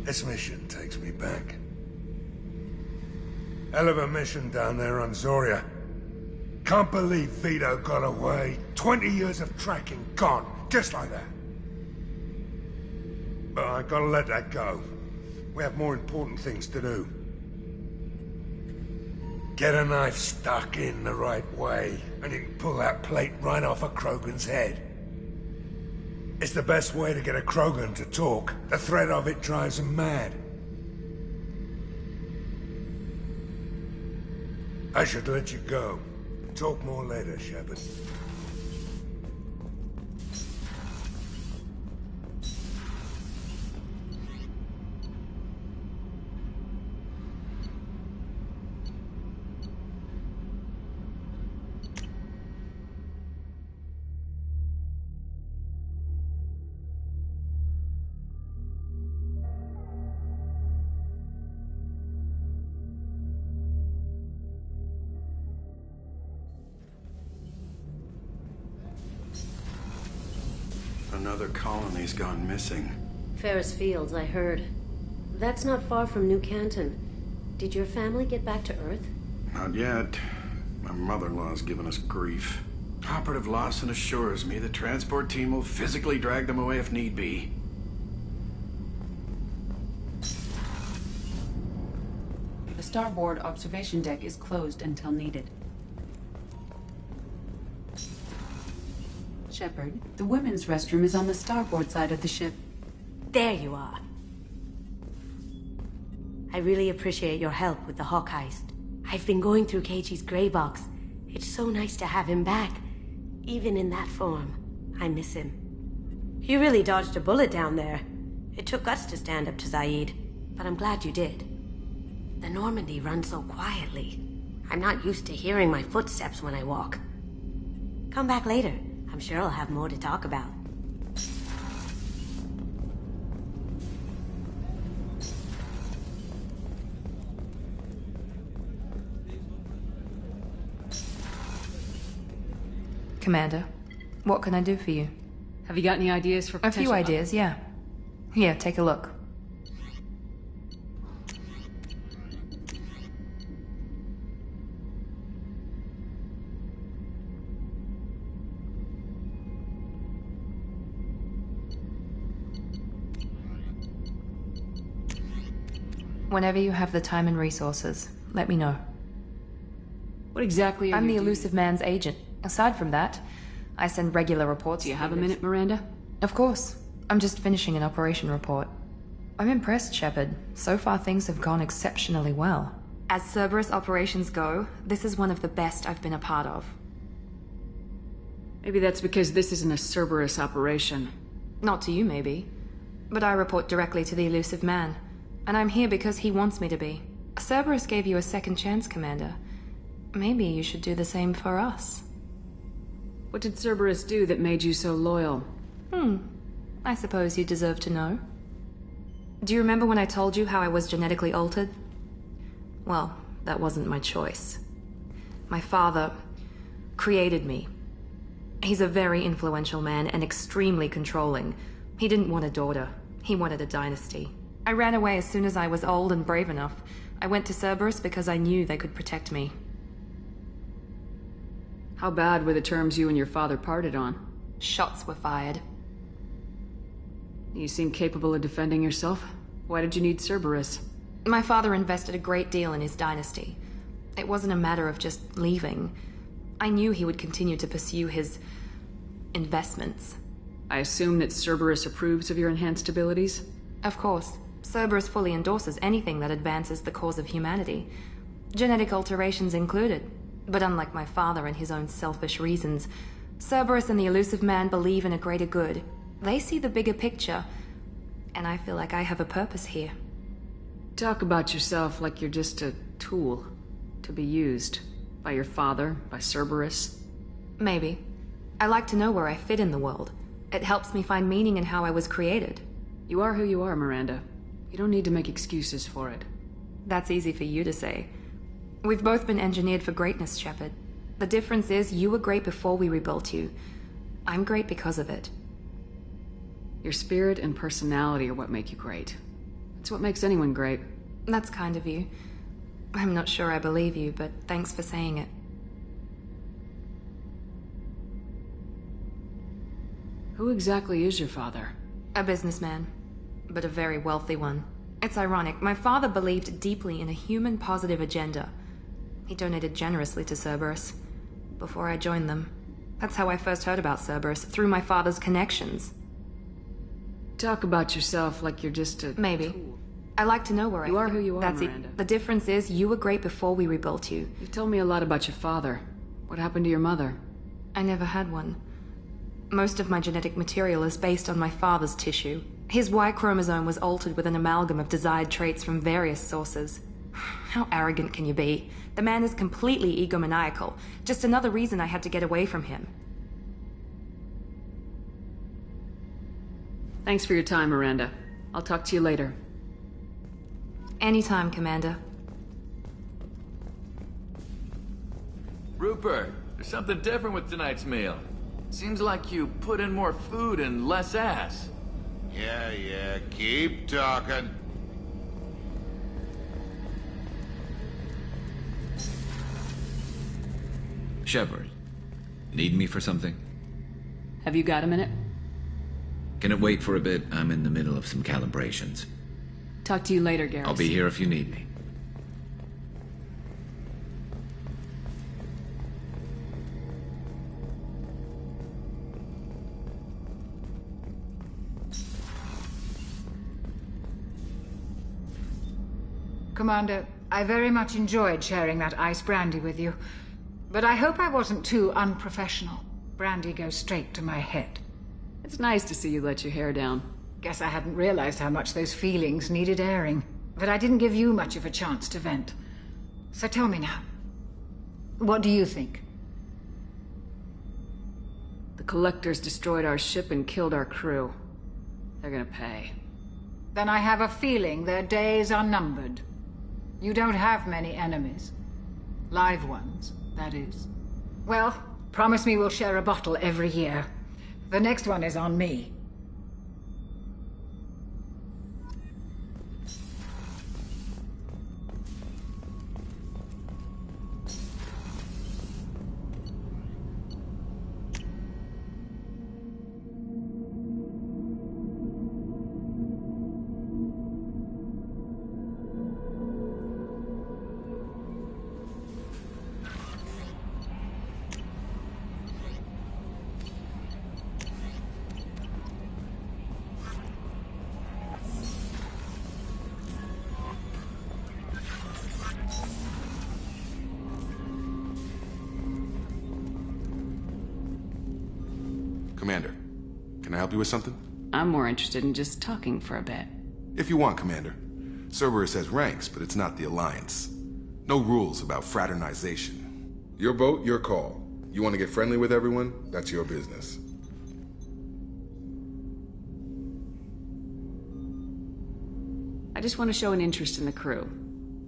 This mission takes me back. Hell of a mission down there on Zoria. Can't believe Vito got away. 20 years of tracking gone, just like that. But I gotta let that go. We have more important things to do. Get a knife stuck in the right way, and you can pull that plate right off a Krogan's head. It's the best way to get a Krogan to talk. The threat of it drives him mad. I should let you go. Talk more later, Shepard. Another colony's gone missing. Ferris Fields, I heard. That's not far from New Canton. Did your family get back to Earth? Not yet. My mother-in-law's given us grief. Operative Lawson assures me the transport team will physically drag them away if need be. The starboard observation deck is closed until needed. Shepard, the women's restroom is on the starboard side of the ship. There you are. I really appreciate your help with the Hawk heist. I've been going through Keiichi's gray box. It's so nice to have him back. Even in that form, I miss him. You really dodged a bullet down there. It took guts to stand up to Zaid, but I'm glad you did. The Normandy runs so quietly. I'm not used to hearing my footsteps when I walk. Come back later. I'm sure I'll have more to talk about. Commander, what can I do for you? Have you got any ideas for A potential... few ideas, yeah. Here, take a look. Whenever you have the time and resources, let me know. What exactly are I'm you the doing? elusive man's agent. Aside from that, I send regular reports. Do you have a minute, Miranda? Of course. I'm just finishing an operation report. I'm impressed, Shepard. So far things have gone exceptionally well. As Cerberus operations go, this is one of the best I've been a part of. Maybe that's because this isn't a Cerberus operation. Not to you, maybe. But I report directly to the elusive man. And I'm here because he wants me to be. Cerberus gave you a second chance, Commander. Maybe you should do the same for us. What did Cerberus do that made you so loyal? I suppose you deserve to know. Do you remember when I told you how I was genetically altered? Well, that wasn't my choice. My father created me. He's a very influential man and extremely controlling. He didn't want a daughter. He wanted a dynasty. I ran away as soon as I was old and brave enough. I went to Cerberus because I knew they could protect me. How bad were the terms you and your father parted on? Shots were fired. You seem capable of defending yourself. Why did you need Cerberus? My father invested a great deal in his dynasty. It wasn't a matter of just leaving. I knew he would continue to pursue his investments. I assume that Cerberus approves of your enhanced abilities? Of course. Cerberus fully endorses anything that advances the cause of humanity. Genetic alterations included. But unlike my father and his own selfish reasons, Cerberus and the elusive man believe in a greater good. They see the bigger picture, and I feel like I have a purpose here. Talk about yourself like you're just a tool to be used by your father, by Cerberus. Maybe. I like to know where I fit in the world. It helps me find meaning in how I was created. You are who you are, Miranda. You don't need to make excuses for it. That's easy for you to say. We've both been engineered for greatness, Shepard. The difference is you were great before we rebuilt you. I'm great because of it. Your spirit and personality are what make you great. It's what makes anyone great. That's kind of you. I'm not sure I believe you, but thanks for saying it. Who exactly is your father? A businessman, but a very wealthy one. It's ironic. My father believed deeply in a human-positive agenda. He donated generously to Cerberus before I joined them. That's how I first heard about Cerberus, through my father's connections. Talk about yourself like you're just a... Maybe. tool. I like to know where You are who you are, That's Miranda. it. The difference is you were great before we rebuilt you. You told me a lot about your father. What happened to your mother? I never had one. Most of my genetic material is based on my father's tissue. His Y chromosome was altered with an amalgam of desired traits from various sources. How arrogant can you be? The man is completely egomaniacal. Just another reason I had to get away from him. Thanks for your time, Miranda. I'll talk to you later. Anytime, Commander. Rupert, there's something different with tonight's meal. Seems like you put in more food and less ass. Yeah, keep talking. Shepard, need me for something? Have you got a minute? Can it wait for a bit? I'm in the middle of some calibrations. Talk to you later, Garrus. I'll be here if you need me. Commander, I very much enjoyed sharing that ice brandy with you. But I hope I wasn't too unprofessional. Brandy goes straight to my head. It's nice to see you let your hair down. Guess I hadn't realized how much those feelings needed airing. But I didn't give you much of a chance to vent. So tell me now. What do you think? The Collectors destroyed our ship and killed our crew. They're gonna pay. Then I have a feeling their days are numbered. You don't have many enemies. Live ones, that is. Well, promise me we'll share a bottle every year. The next one is on me. Commander, can I help you with something? I'm more interested in just talking for a bit. If you want, Commander. Cerberus has ranks, but it's not the Alliance. No rules about fraternization. Your boat, your call. You want to get friendly with everyone? That's your business. I just want to show an interest in the crew.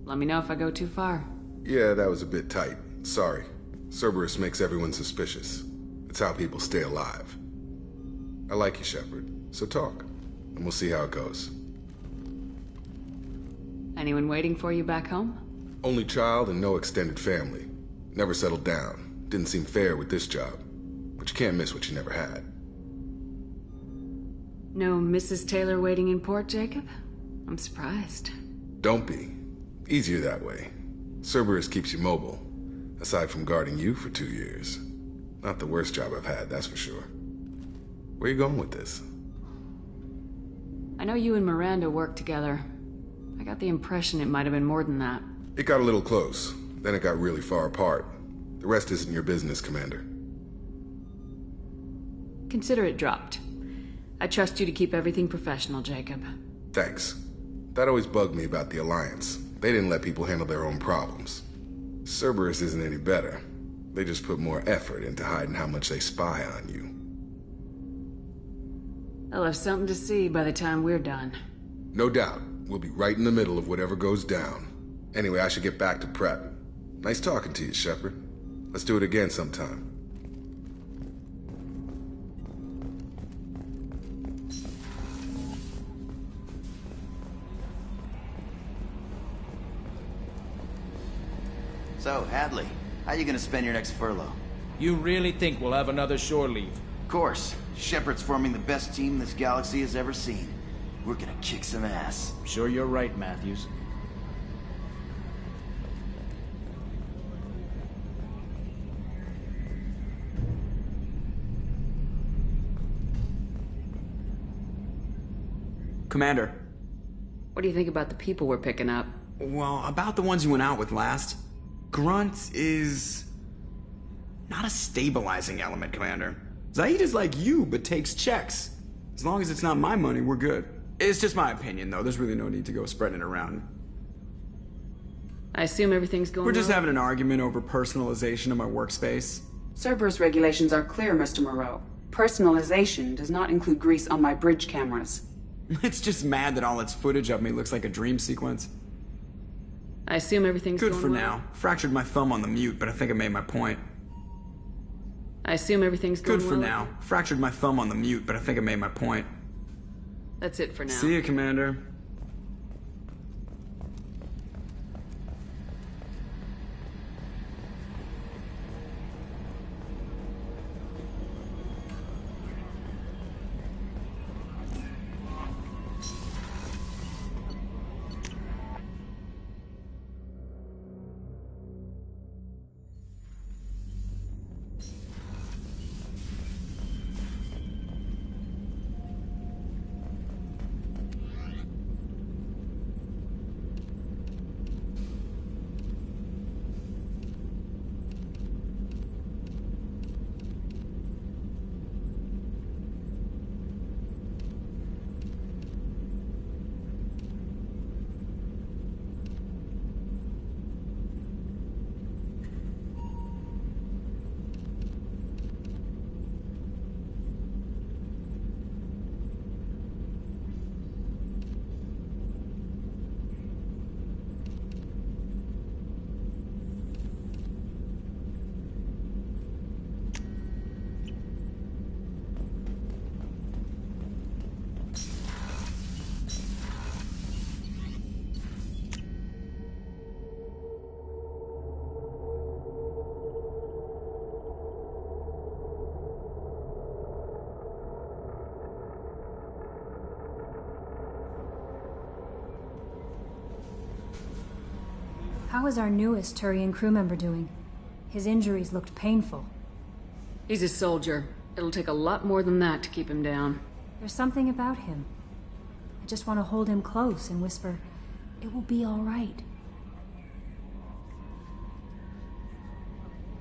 Let me know if I go too far. Yeah, that was a bit tight. Sorry. Cerberus makes everyone suspicious. It's how people stay alive. I like you, Shepard. So talk, and we'll see how it goes. Anyone waiting for you back home? Only child and no extended family. Never settled down. Didn't seem fair with this job. But you can't miss what you never had. No Mrs. Taylor waiting in port, Jacob? I'm surprised. Don't be. Easier that way. Cerberus keeps you mobile. Aside from guarding you for 2 years. Not the worst job I've had, that's for sure. Where you going with this? I know you and Miranda worked together. I got the impression it might have been more than that. It got a little close. Then it got really far apart. The rest isn't your business, Commander. Consider it dropped. I trust you to keep everything professional, Jacob. Thanks. That always bugged me about the Alliance. They didn't let people handle their own problems. Cerberus isn't any better. They just put more effort into hiding how much they spy on you. They'll have something to see by the time we're done. No doubt. We'll be right in the middle of whatever goes down. Anyway, I should get back to prep. Nice talking to you, Shepard. Let's do it again sometime. So, Hadley, how you gonna spend your next furlough? You really think we'll have another shore leave? Of course. Shepard's forming the best team this galaxy has ever seen. We're gonna kick some ass. Sure you're right, Matthews. Commander. What do you think about the people we're picking up? Well, about the ones you went out with last, Grunt is not a stabilizing element, Commander. Zaid is like you, but takes checks. As long as it's not my money, we're good. It's just my opinion, though. There's really no need to go spreading it around. I assume everything's going We're just well? having an argument over personalization of my workspace. Cerberus regulations are clear, Mr. Moreau. Personalization does not include grease on my bridge cameras. It's just mad that all its footage of me looks like a dream sequence. I assume everything's good going for well? now. Fractured my thumb on the mute, but I think I made my point. I assume everything's going good for well? now. Fractured my thumb on the mute, but I think I made my point. That's it for now. See you, Commander. How is our newest Turian crew member doing? His injuries looked painful. He's a soldier. It'll take a lot more than that to keep him down. There's something about him. I just want to hold him close and whisper, "It will be all right."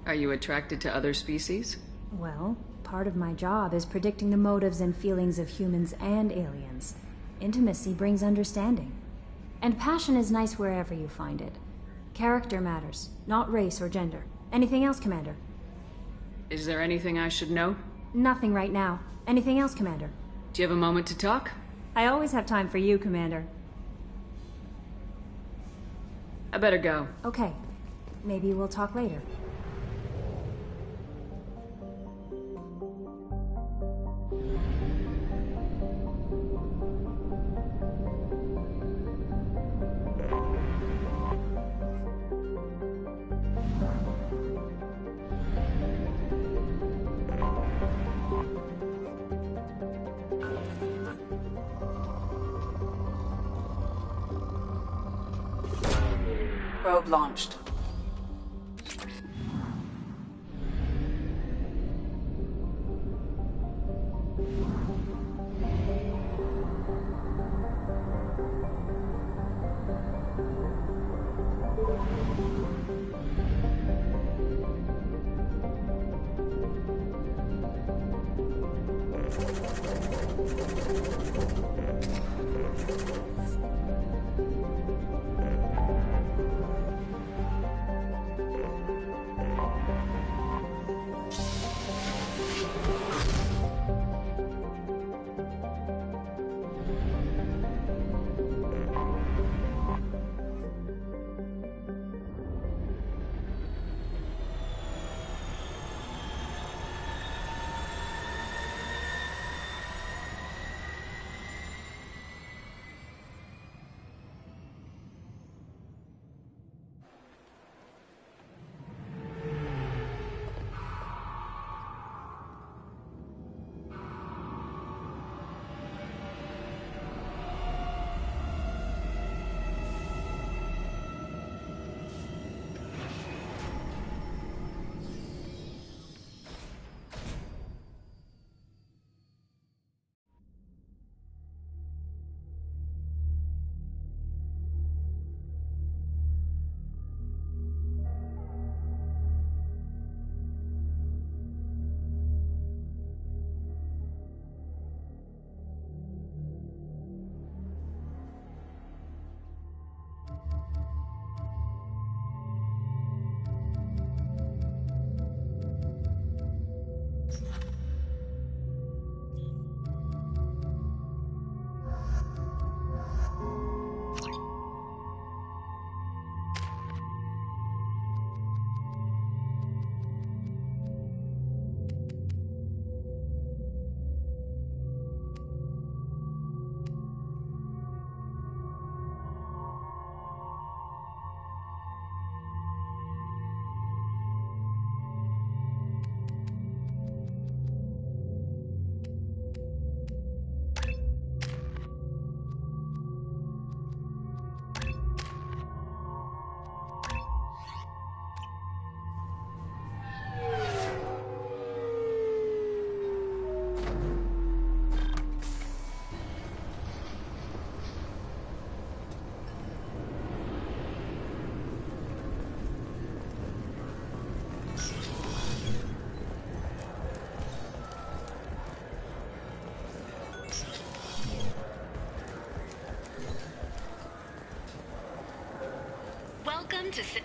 Are you attracted to other species? Well, part of my job is predicting the motives and feelings of humans and aliens. Intimacy brings understanding. And passion is nice wherever you find it. Character matters, not race or gender. Anything else, Commander? Is there anything I should know? Nothing right now. Anything else, Commander? Do you have a moment to talk? I always have time for you, Commander. I better go. Okay. Maybe we'll talk later. Probe launched.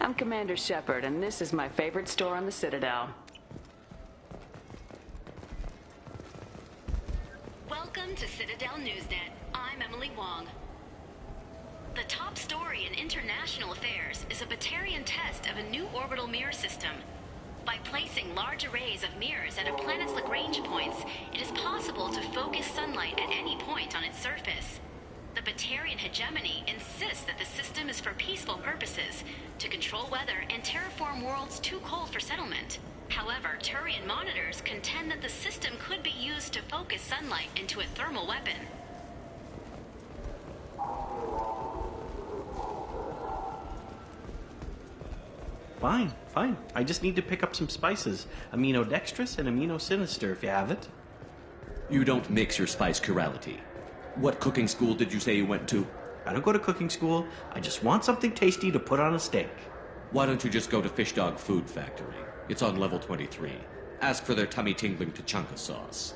I'm Commander Shepard, and this is my favorite store on the Citadel. Welcome to Citadel Newsnet. I'm Emily Wong. The top story in international affairs is a Batarian test of a new orbital mirror system. By placing large arrays of mirrors at a planet's Lagrange points, it is possible to focus sunlight at any point on its surface. The Batarian hegemony insists that the system is for peaceful purposes, to control weather and terraform worlds too cold for settlement. However, Turian monitors contend that the system could be used to focus sunlight into a thermal weapon. Fine. I just need to pick up some spices. Aminodextrous and aminosinister, if you have it. You don't mix your spice chirality. What cooking school did you say you went to? I don't go to cooking school. I just want something tasty to put on a steak. Why don't you just go to Fish Dog Food Factory? It's on level 23. Ask for their tummy-tingling tachanka sauce.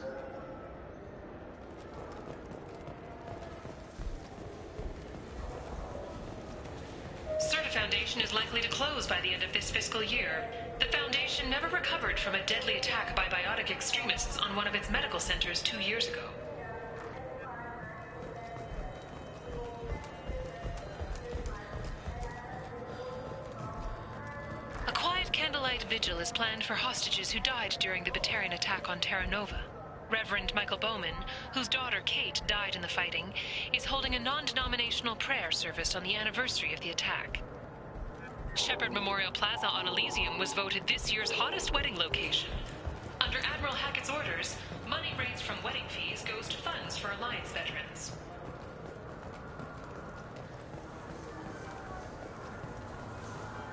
Certa Foundation is likely to close by the end of this fiscal year. The Foundation never recovered from a deadly attack by biotic extremists on one of its medical centers 2 years ago. A quiet candlelight vigil is planned for hostages who died during the Batarian attack on Terra Nova. Reverend Michael Bowman, whose daughter Kate died in the fighting, is holding a non-denominational prayer service on the anniversary of the attack. Shepherd Memorial Plaza on Elysium was voted this year's hottest wedding location. Under Admiral Hackett's orders, money raised from wedding fees goes to funds for Alliance veterans.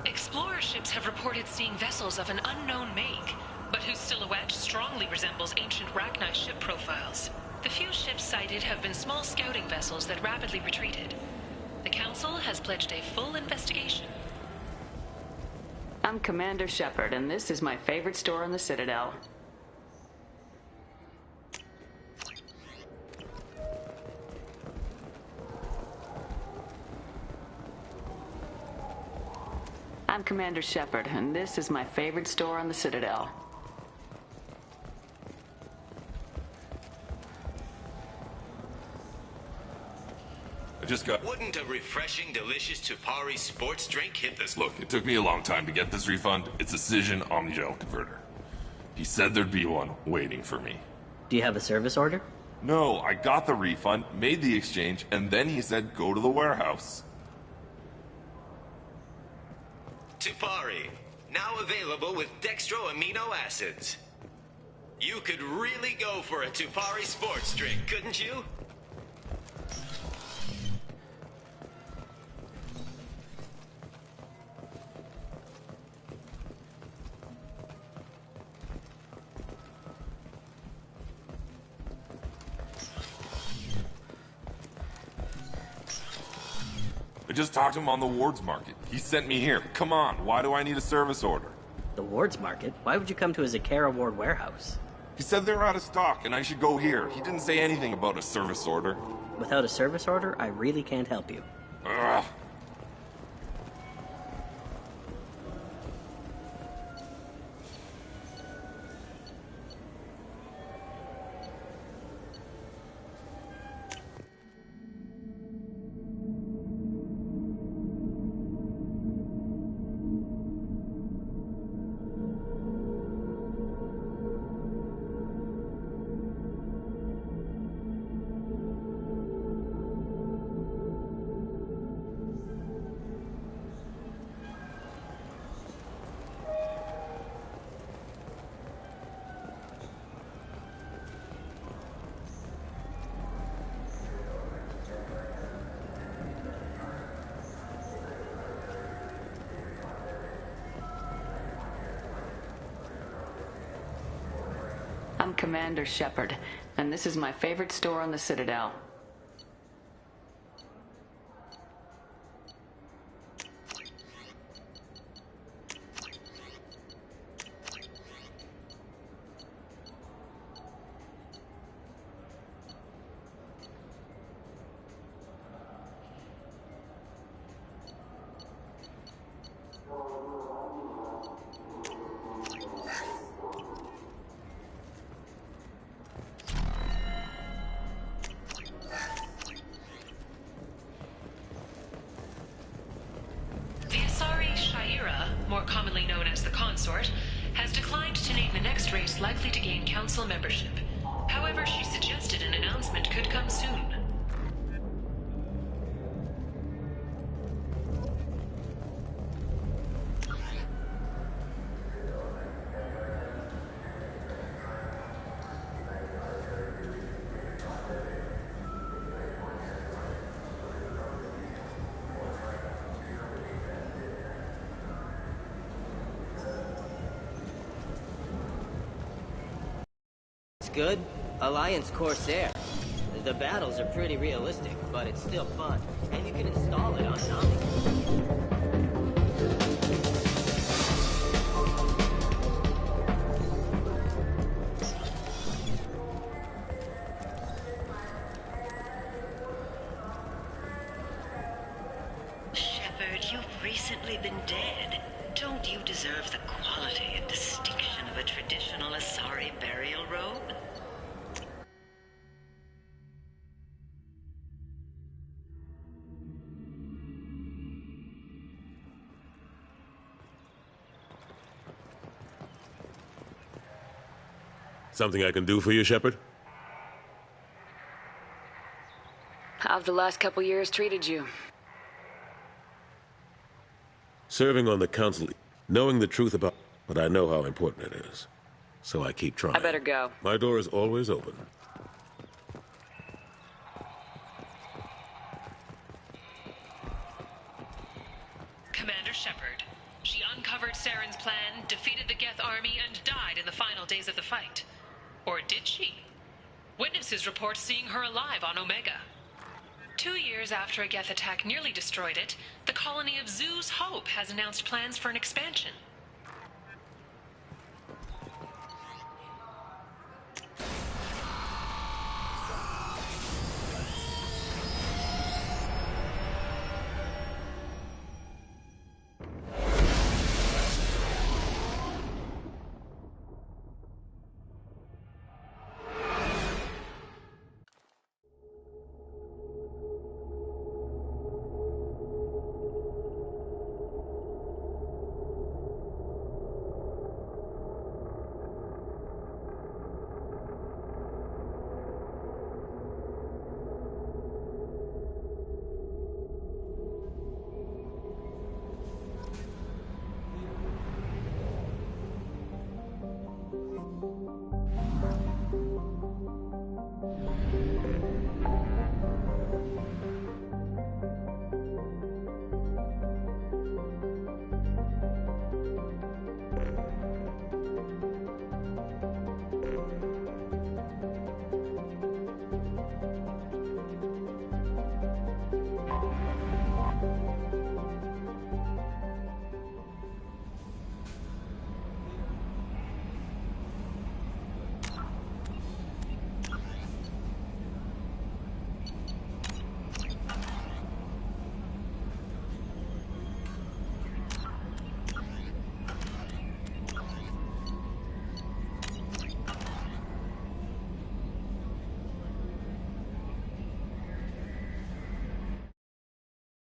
Explorer ships have reported seeing vessels of an unknown make, but whose silhouette strongly resembles ancient Rachni ship profiles. The few ships sighted have been small scouting vessels that rapidly retreated. The Council has pledged a full investigation. I'm Commander Shepard, and this is my favorite store on the Citadel. I'm Commander Shepard, and this is my favorite store on the Citadel. I just got... Wouldn't a refreshing, delicious Tupari sports drink hit this? Look, it took me a long time to get this refund. It's a Cision Omnigel converter. He said there'd be one waiting for me. Do you have a service order? No, I got the refund, made the exchange, and then he said go to the warehouse. Tupari, now available with dextro amino acids. You could really go for a Tupari sports drink, couldn't you? I just talked to him on the Wards Market. He sent me here. Come on, why do I need a service order? The Wards Market? Why would you come to a Zakara Ward warehouse? He said they're out of stock and I should go here. He didn't say anything about a service order. Without a service order, I really can't help you. Ugh. I'm Commander Shepard, and this is my favorite store on the Citadel. more commonly known as the Consort, has declined to name the next race likely to gain council membership. However, she suggested an announcement could come soon. Good. Alliance Corsair. The battles are pretty realistic, but it's still fun. And you can install it on Nami. Shepard, you've recently been dead. Don't you deserve the quality and distinction of a traditional Asari burial robe? Something I can do for you, Shepard? How have the last couple years treated you? Serving on the council, knowing the truth about, but I know how important it is. So I keep trying. I better go. My door is always open. Commander Shepard. She uncovered Saren's plan, defeated the Geth army, and died in the final days of the fight. Or did she? Witnesses report seeing her alive on Omega. 2 years after a Geth attack nearly destroyed it, the colony of Zoo's Hope has announced plans for an expansion.